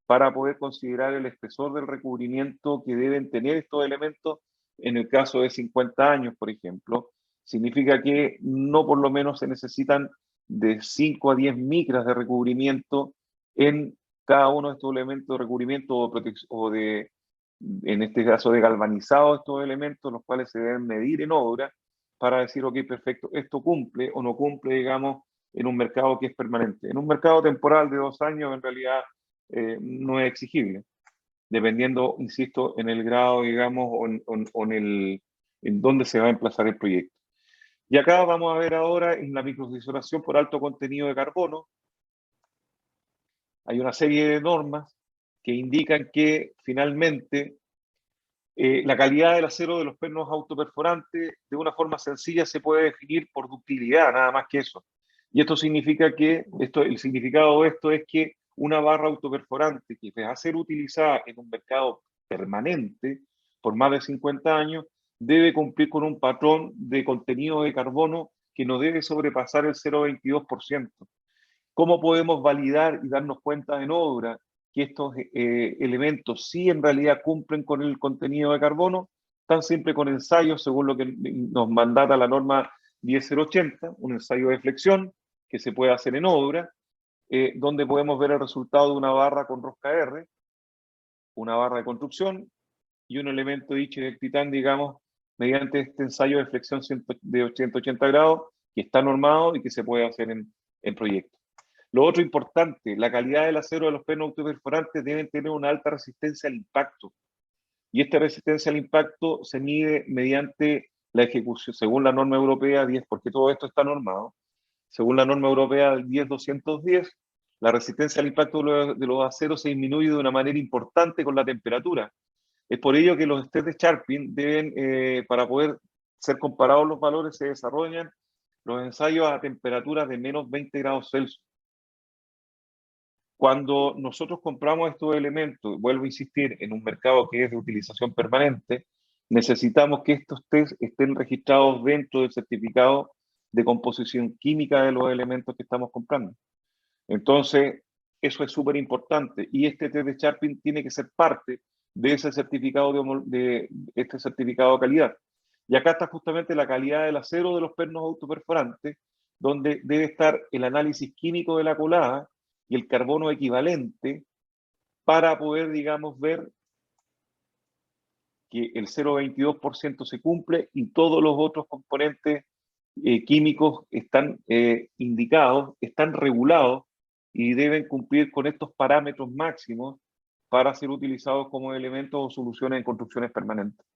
para poder considerar el espesor del recubrimiento que deben tener estos elementos en el caso de 50 años, por ejemplo. Significa que no por lo menos se necesitan de 5 a 10 micras de recubrimiento en cada uno de estos elementos de recubrimiento o de, en este caso, de galvanizado de estos elementos, los cuales se deben medir en obra para decir, ok, perfecto, esto cumple o no cumple, digamos, en un mercado que es permanente. En un mercado temporal de 2 años, en realidad, no es exigible, dependiendo, insisto, en el grado, digamos, en dónde se va a emplazar el proyecto. Y acá vamos a ver ahora en la microdisolación por alto contenido de carbono. Hay una serie de normas que indican que finalmente la calidad del acero de los pernos autoperforantes de una forma sencilla se puede definir por ductilidad, nada más que eso. Y esto significa que, el significado de esto es que una barra autoperforante que va a ser utilizada en un mercado permanente por más de 50 años debe cumplir con un patrón de contenido de carbono que no debe sobrepasar el 0,22%. ¿Cómo podemos validar y darnos cuenta en obra que estos elementos sí en realidad cumplen con el contenido de carbono? Tan simple con ensayos, según lo que nos mandata la norma 10080, un ensayo de flexión que se puede hacer en obra, donde podemos ver el resultado de una barra con rosca R, una barra de construcción y un elemento dicho de titán, digamos, mediante este ensayo de flexión de 180 grados, que está normado y que se puede hacer en proyectos. Lo otro importante, la calidad del acero de los pernos autoperforantes deben tener una alta resistencia al impacto. Y esta resistencia al impacto se mide mediante la ejecución, según la norma europea 10, porque todo esto está normado, según la norma europea 10.210, la resistencia al impacto de los aceros se disminuye de una manera importante con la temperatura. Es por ello que los test de Sharping deben, para poder ser comparados los valores, se desarrollan los ensayos a temperaturas de menos 20 grados Celsius. Cuando nosotros compramos estos elementos, vuelvo a insistir, en un mercado que es de utilización permanente, necesitamos que estos test estén registrados dentro del certificado de composición química de los elementos que estamos comprando. Entonces, eso es súper importante. Y este test de Sharping tiene que ser parte de ese certificado de este certificado de calidad. Y acá está justamente la calidad del acero de los pernos autoperforantes, donde debe estar el análisis químico de la colada y el carbono equivalente para poder, digamos, ver que el 0,22% se cumple y todos los otros componentes químicos están indicados, están regulados y deben cumplir con estos parámetros máximos para ser utilizados como elementos o soluciones en construcciones permanentes.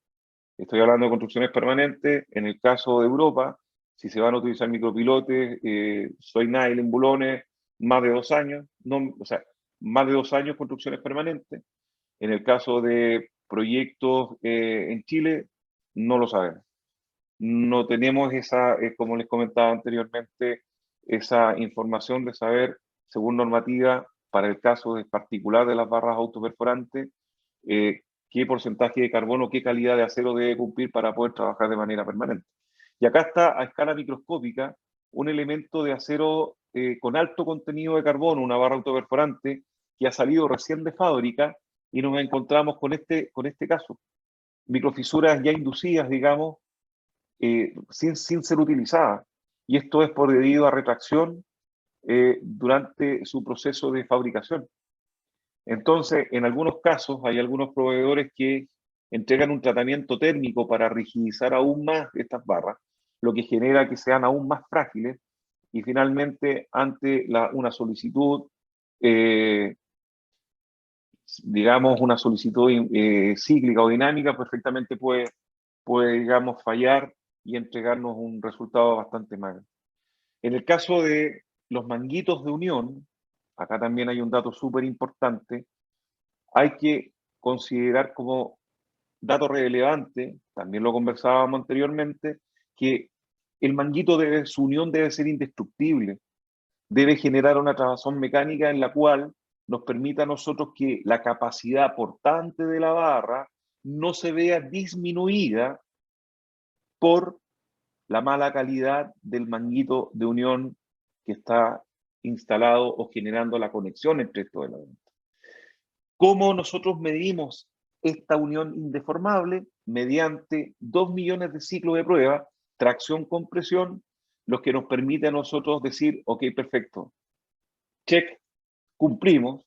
Estoy hablando de construcciones permanentes. En el caso de Europa, si se van a utilizar micropilotes, soy nylon en bulones, más de 2 años, no, o sea, más de 2 años construcciones permanentes. En el caso de proyectos en Chile, no lo sabemos. No tenemos esa, como les comentaba anteriormente, esa información de saber, según normativa, para el caso de particular de las barras autoperforantes, qué porcentaje de carbono, qué calidad de acero debe cumplir para poder trabajar de manera permanente. Y acá está a escala microscópica un elemento de acero con alto contenido de carbono, una barra autoperforante, que ha salido recién de fábrica y nos encontramos con este caso. Microfisuras ya inducidas, digamos, sin ser utilizadas. Y esto es por debido a retracción durante su proceso de fabricación. Entonces, en algunos casos, hay algunos proveedores que entregan un tratamiento térmico para rigidizar aún más estas barras, lo que genera que sean aún más frágiles y finalmente ante una solicitud, digamos, una solicitud cíclica o dinámica, perfectamente puede, digamos, fallar y entregarnos un resultado bastante malo. En el caso de los manguitos de unión, acá también hay un dato súper importante. hay que considerar como dato relevante, también lo conversábamos anteriormente, que el manguito su unión debe ser indestructible, debe generar una trabazón mecánica en la cual nos permita a nosotros que la capacidad portante de la barra no se vea disminuida por la mala calidad del manguito de unión que está instalado o generando la conexión entre estos elementos. ¿Cómo nosotros medimos esta unión indeformable? Mediante 2 millones de ciclos de prueba, tracción, compresión, los que nos permite a nosotros decir, ok, perfecto, check, cumplimos.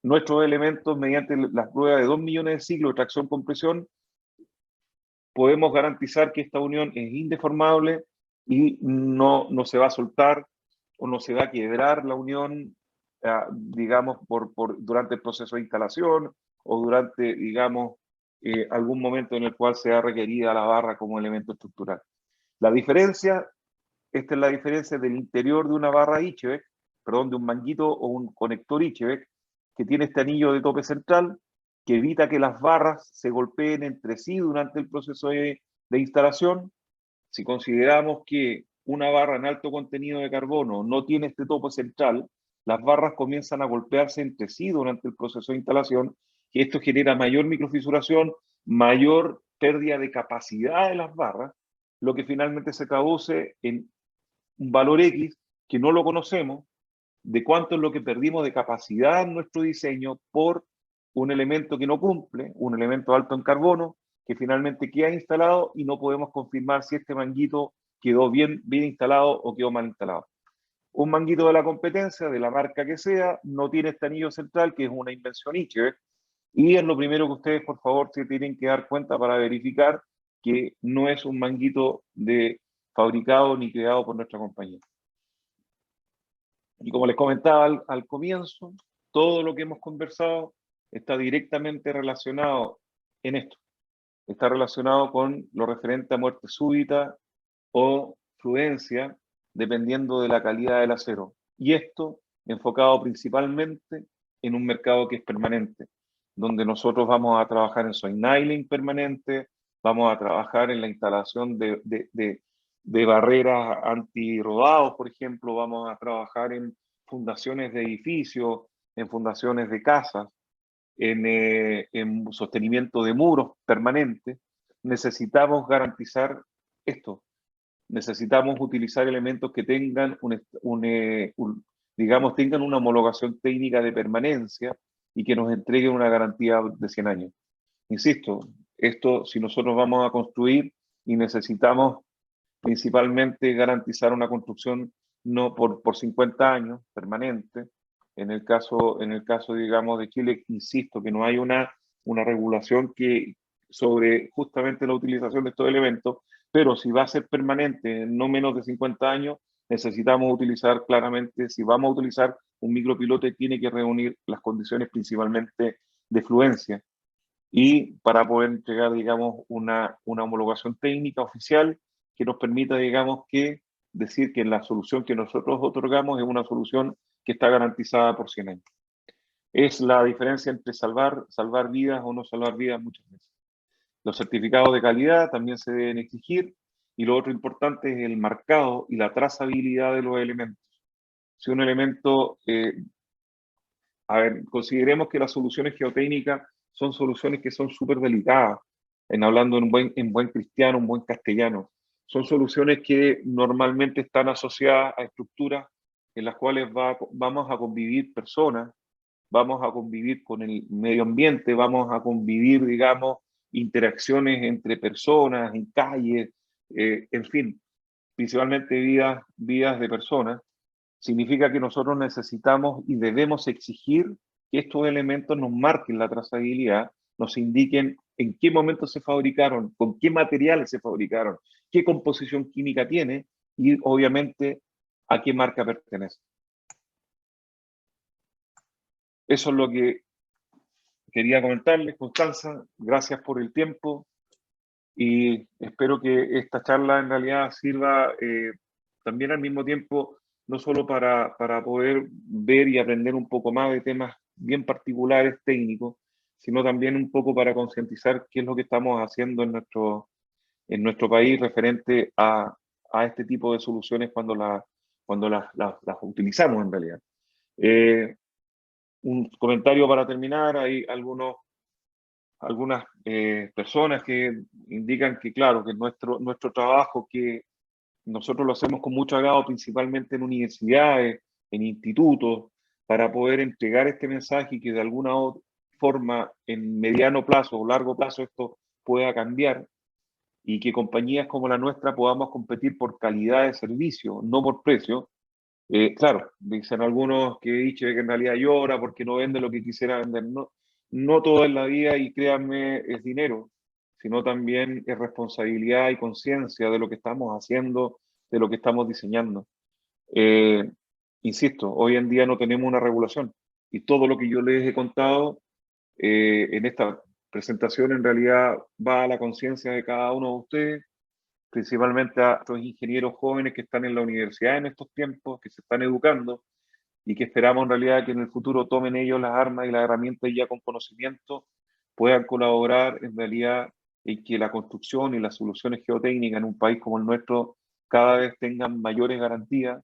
Nuestros elementos, mediante las pruebas de 2 millones de ciclos de tracción, compresión, podemos garantizar que esta unión es indeformable y no se va a soltar o no se va a quebrar la unión, digamos, durante el proceso de instalación o durante, digamos, algún momento en el cual sea requerida la barra como elemento estructural. La diferencia, esta es la diferencia del interior de una barra Ichebek, perdón, de un manguito o un conector Ichebek, que tiene este anillo de tope central, que evita que las barras se golpeen entre sí durante el proceso de instalación. Si consideramos que una barra en alto contenido de carbono no tiene este tope central, las barras comienzan a golpearse entre sí durante el proceso de instalación, y esto genera mayor microfisuración, mayor pérdida de capacidad de las barras, lo que finalmente se traduce en un valor X que no lo conocemos, de cuánto es lo que perdimos de capacidad en nuestro diseño por un elemento que no cumple, un elemento alto en carbono, que finalmente queda instalado y no podemos confirmar si este manguito quedó bien instalado o quedó mal instalado. Un manguito de la competencia, de la marca que sea, no tiene este anillo central, que es una invención Ichebek, y es lo primero que ustedes, por favor, se tienen que dar cuenta para verificar que no es un manguito fabricado ni creado por nuestra compañía. Y como les comentaba al comienzo, todo lo que hemos conversado está directamente relacionado en esto. Está relacionado con lo referente a muerte súbita o fluencia, dependiendo de la calidad del acero. Y esto enfocado principalmente en un mercado que es permanente, donde nosotros vamos a trabajar en soil nailing permanente, vamos a trabajar en la instalación de barreras antirrodados, por ejemplo, vamos a trabajar en fundaciones de edificios, en fundaciones de casas, en sostenimiento de muros permanentes. Necesitamos garantizar esto. Necesitamos utilizar elementos que tengan digamos, tengan una homologación técnica de permanencia y que nos entreguen una garantía de 100 años. Insisto, esto si nosotros vamos a construir y necesitamos principalmente garantizar una construcción no por 50 años permanente. En el caso, digamos, de Chile, insisto que no hay una regulación sobre justamente la utilización de estos elementos, pero si va a ser permanente en no menos de 50 años, necesitamos utilizar claramente, si vamos a utilizar un micropilote, tiene que reunir las condiciones principalmente de fluencia y para poder entregar, digamos, una homologación técnica oficial que nos permita, digamos, decir que la solución que nosotros otorgamos es una solución que está garantizada por 100 años. Es la diferencia entre salvar vidas o no salvar vidas muchas veces. Los certificados de calidad también se deben exigir, y lo otro importante es el marcado y la trazabilidad de los elementos. Si un elemento, consideremos que las soluciones geotécnicas son soluciones que son súper delicadas, hablando en buen cristiano, en buen castellano. Son soluciones que normalmente están asociadas a estructuras en las cuales vamos a convivir personas, vamos a convivir con el medio ambiente, vamos a convivir, digamos, interacciones entre personas, en calles, en fin, principalmente vidas de personas. Significa que nosotros necesitamos y debemos exigir que estos elementos nos marquen la trazabilidad, nos indiquen en qué momento se fabricaron, con qué materiales se fabricaron, qué composición química tiene y obviamente a qué marca pertenece. Eso es lo que quería comentarles, Constanza. Gracias por el tiempo y espero que esta charla en realidad sirva también al mismo tiempo no solo para poder ver y aprender un poco más de temas bien particulares, técnicos, sino también un poco para concientizar qué es lo que estamos haciendo en nuestro país referente a este tipo de soluciones cuando, cuando las utilizamos en realidad. Un comentario para terminar, hay algunas personas que indican que, claro, que nuestro trabajo, que nosotros lo hacemos con mucho agrado, principalmente en universidades, en institutos, para poder entregar este mensaje y que de alguna forma, en mediano plazo o largo plazo, esto pueda cambiar y que compañías como la nuestra podamos competir por calidad de servicio, no por precio. Claro, dicen algunos que dice que en realidad llora porque no vende lo que quisiera vender. No, no todo en la vida, y créanme, es dinero, sino también es responsabilidad y conciencia de lo que estamos haciendo, de lo que estamos diseñando. Eh, Insisto, hoy en día no tenemos una regulación y todo lo que yo les he contado en esta presentación en realidad va a la conciencia de cada uno de ustedes, principalmente a estos ingenieros jóvenes que están en la universidad en estos tiempos, que se están educando y que esperamos en realidad que en el futuro tomen ellos las armas y las herramientas y ya con conocimiento puedan colaborar en realidad en que la construcción y las soluciones geotécnicas en un país como el nuestro cada vez tengan mayores garantías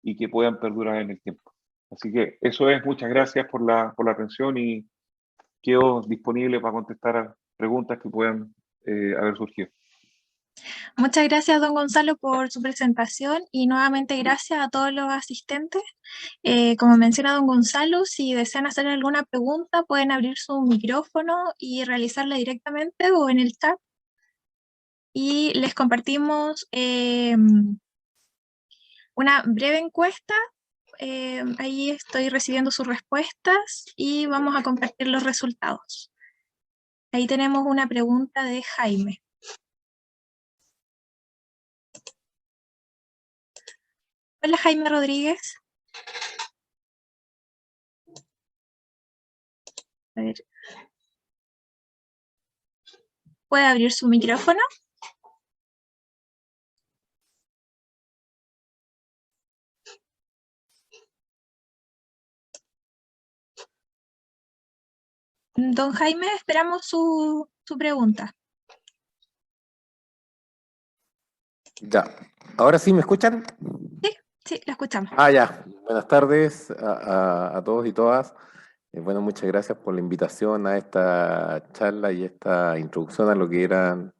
y que puedan perdurar en el tiempo. Así que eso es, muchas gracias por la atención y quedo disponible para contestar a preguntas que puedan haber surgido. Muchas gracias, don Gonzalo, por su presentación y nuevamente gracias a todos los asistentes. Como menciona don Gonzalo, si desean hacer alguna pregunta, pueden abrir su micrófono y realizarla directamente o en el chat. Y les compartimos una breve encuesta. Ahí estoy recibiendo sus respuestas y vamos a compartir los resultados. Ahí tenemos una pregunta de Jaime. Hola, Jaime Rodríguez. A ver. ¿Puede abrir su micrófono? Don Jaime, esperamos su pregunta. Ya, ¿ahora sí me escuchan? Sí, la escuchamos. Ya, buenas tardes a todos y todas. Bueno, muchas gracias por la invitación a esta charla y esta introducción a lo que eran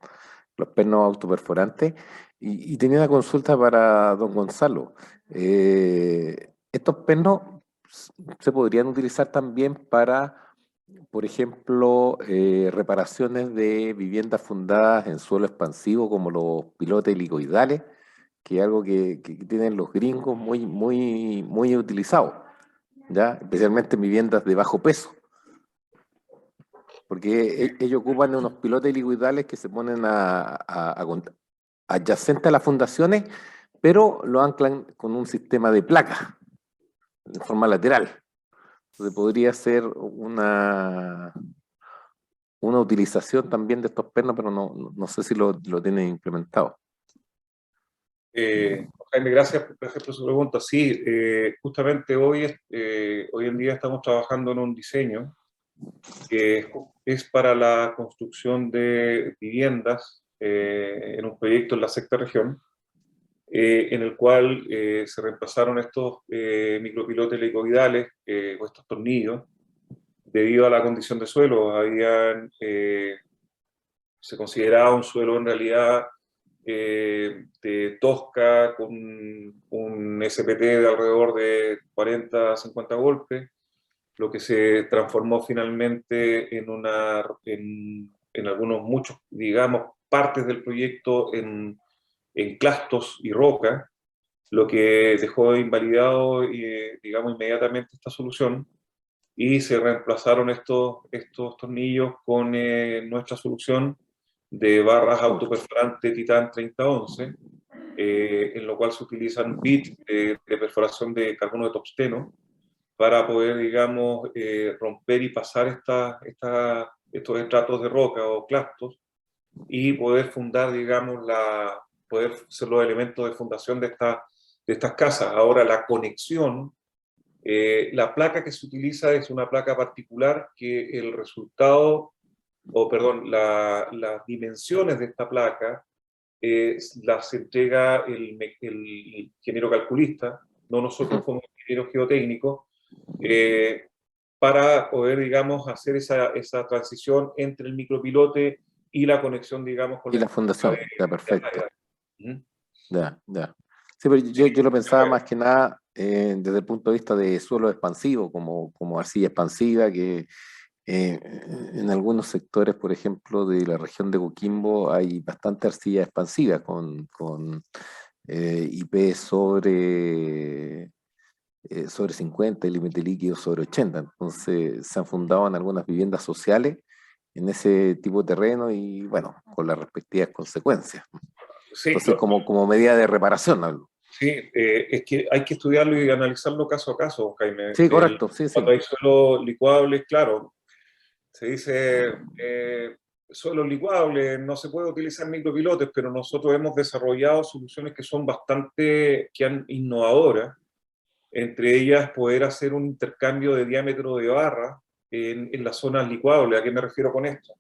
los pernos autoperforantes. Y tenía una consulta para don Gonzalo. ¿Estos pernos se podrían utilizar también para, por ejemplo, reparaciones de viviendas fundadas en suelo expansivo como los pilotes helicoidales, que es algo que tienen los gringos muy utilizado, ¿ya? Especialmente en viviendas de bajo peso? Porque ellos ocupan unos pilotes helicoidales que se ponen adyacentes a las fundaciones, pero lo anclan con un sistema de placas en forma lateral. Entonces podría ser una utilización también de estos pernos, pero no sé si lo tienen implementado. Jaime, gracias por su pregunta. Sí, justamente hoy en día estamos trabajando en un diseño que es para la construcción de viviendas en un proyecto en la sexta región, en el cual se reemplazaron estos micropilotes helicoidales o estos tornillos debido a la condición de suelo. Se consideraba un suelo en realidad de tosca con un SPT de alrededor de 40 a 50 golpes, lo que se transformó finalmente en muchos, digamos, partes del proyecto en clastos y roca, lo que dejó invalidado, digamos, inmediatamente esta solución, y se reemplazaron estos tornillos con nuestra solución de barras autoperforante Titan 3011, en lo cual se utilizan bits de perforación de carbono de tungsteno para poder, digamos, romper y pasar estos estratos de roca o clastos y poder fundar, digamos, poder ser los elementos de fundación de estas casas. Ahora, la conexión La placa que se utiliza es una placa particular que el resultado, o perdón, las dimensiones de esta placa las entrega el ingeniero calculista, no nosotros como ingenieros geotécnicos, para poder, digamos, hacer esa transición entre el micropilote y la conexión, digamos, con Y la fundación, ya, perfecto. Ya, ya. Sí, pero yo lo pensaba más que nada desde el punto de vista de suelo expansivo, como arcilla expansiva, que en algunos sectores, por ejemplo, de la región de Coquimbo, hay bastante arcilla expansiva con IP sobre 50 y límite líquido sobre 80. Entonces se han fundado en algunas viviendas sociales en ese tipo de terreno y bueno, con las respectivas consecuencias. Sí, entonces como medida de reparación, ¿no? Sí, es que hay que estudiarlo y analizarlo caso a caso, Jaime. Sí, correcto, sí, sí. Cuando hay suelos licuables, claro, se dice suelos licuables, no se puede utilizar micropilotes, pero nosotros hemos desarrollado soluciones que son bastante innovadoras, entre ellas poder hacer un intercambio de diámetro de barra en las zonas licuables. ¿A qué me refiero con esto?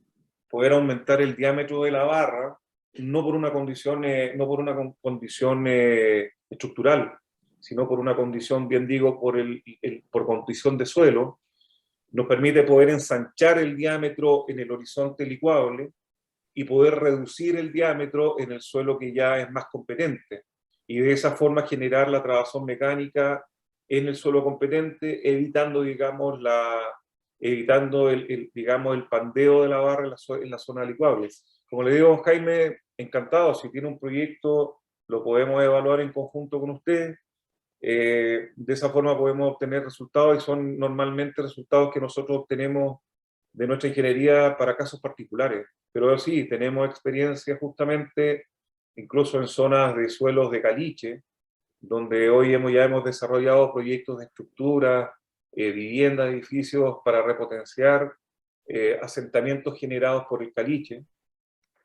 Poder aumentar el diámetro de la barra, no por una condición, condición estructural, sino por una condición, bien digo, por condición de suelo, nos permite poder ensanchar el diámetro en el horizonte licuable y poder reducir el diámetro en el suelo que ya es más competente. Y de esa forma generar la trabazón mecánica en el suelo competente, evitando, digamos, digamos, el pandeo de la barra en la zona licuable. Como le digo, Jaime, encantado, si tiene un proyecto, lo podemos evaluar en conjunto con usted. De esa forma podemos obtener resultados y son normalmente resultados que nosotros obtenemos de nuestra ingeniería para casos particulares. Pero sí, tenemos experiencia justamente incluso en zonas de suelos de caliche, donde hoy ya hemos desarrollado proyectos de estructura, viviendas, edificios para repotenciar asentamientos generados por el caliche,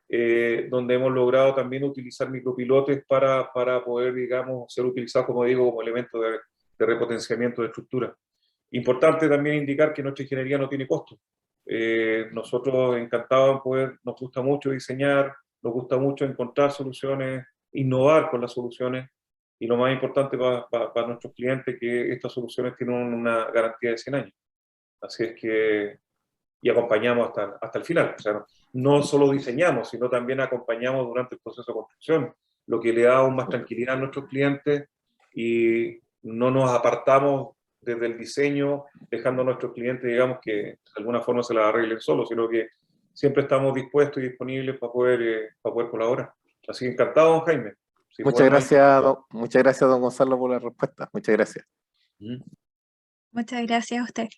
donde hemos logrado también utilizar micropilotes para poder, digamos, ser utilizados, como digo, como elemento de repotenciamiento de estructura. Importante también indicar que nuestra ingeniería no tiene costo. Nosotros encantados en poder, nos gusta mucho diseñar, nos gusta mucho encontrar soluciones, innovar con las soluciones, y lo más importante para nuestros clientes que estas soluciones tienen una garantía de 100 años. Así es que, y acompañamos hasta el final. O sea, no solo diseñamos, sino también acompañamos durante el proceso de construcción, lo que le da aún más tranquilidad a nuestros clientes y no nos apartamos desde el diseño, dejando a nuestros clientes, digamos, que de alguna forma se las arreglen solos, sino que siempre estamos dispuestos y disponibles para poder colaborar. Así que encantado, don Jaime. Si muchas gracias, don Gonzalo, por la respuesta. Muchas gracias. Muchas gracias a usted.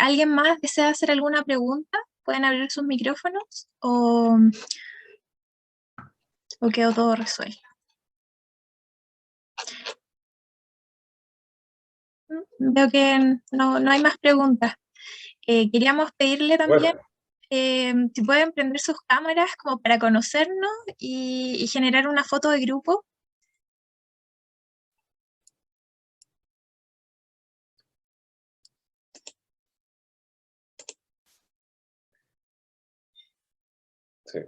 ¿Alguien más desea hacer alguna pregunta? ¿Pueden abrir sus micrófonos o quedó todo resuelto? Veo que no hay más preguntas. Queríamos pedirle también si pueden prender sus cámaras como para conocernos y generar una foto de grupo. Sí.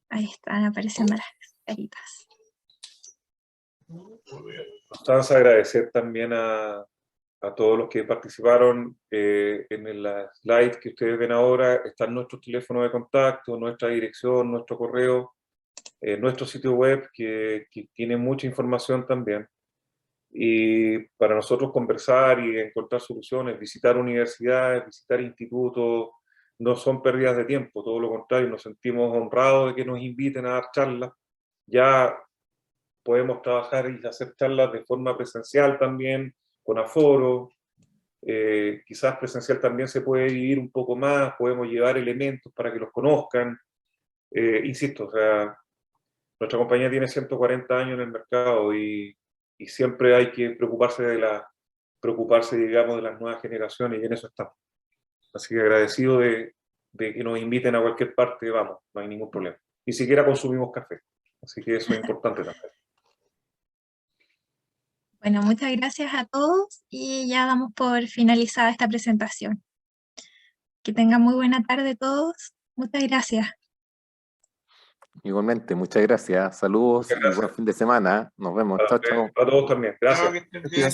Ahí están apareciendo las caritas. Nos vamos a agradecer también a todos los que participaron en el slide que ustedes ven ahora. Están nuestros teléfonos de contacto, nuestra dirección, nuestro correo, nuestro sitio web que tiene mucha información también. Y para nosotros conversar y encontrar soluciones, visitar universidades, visitar institutos, no son pérdidas de tiempo, todo lo contrario, nos sentimos honrados de que nos inviten a dar charlas. Ya podemos trabajar y hacer charlas de forma presencial también, con aforo. Quizás presencial también se puede vivir un poco más, podemos llevar elementos para que los conozcan. Insisto, o sea, nuestra compañía tiene 140 años en el mercado y siempre hay que preocuparse, digamos, de las nuevas generaciones, y en eso estamos. Así que agradecido de que nos inviten a cualquier parte, vamos, no hay ningún problema. Ni siquiera consumimos café, así que eso es importante también. Bueno, muchas gracias a todos y ya damos por finalizada esta presentación. Que tengan muy buena tarde todos. Muchas gracias. Igualmente, muchas gracias. Saludos Muchas y gracias. buen fin de semana. Nos vemos. Chao, chao. A todos también. Gracias. Chao, que estén bien.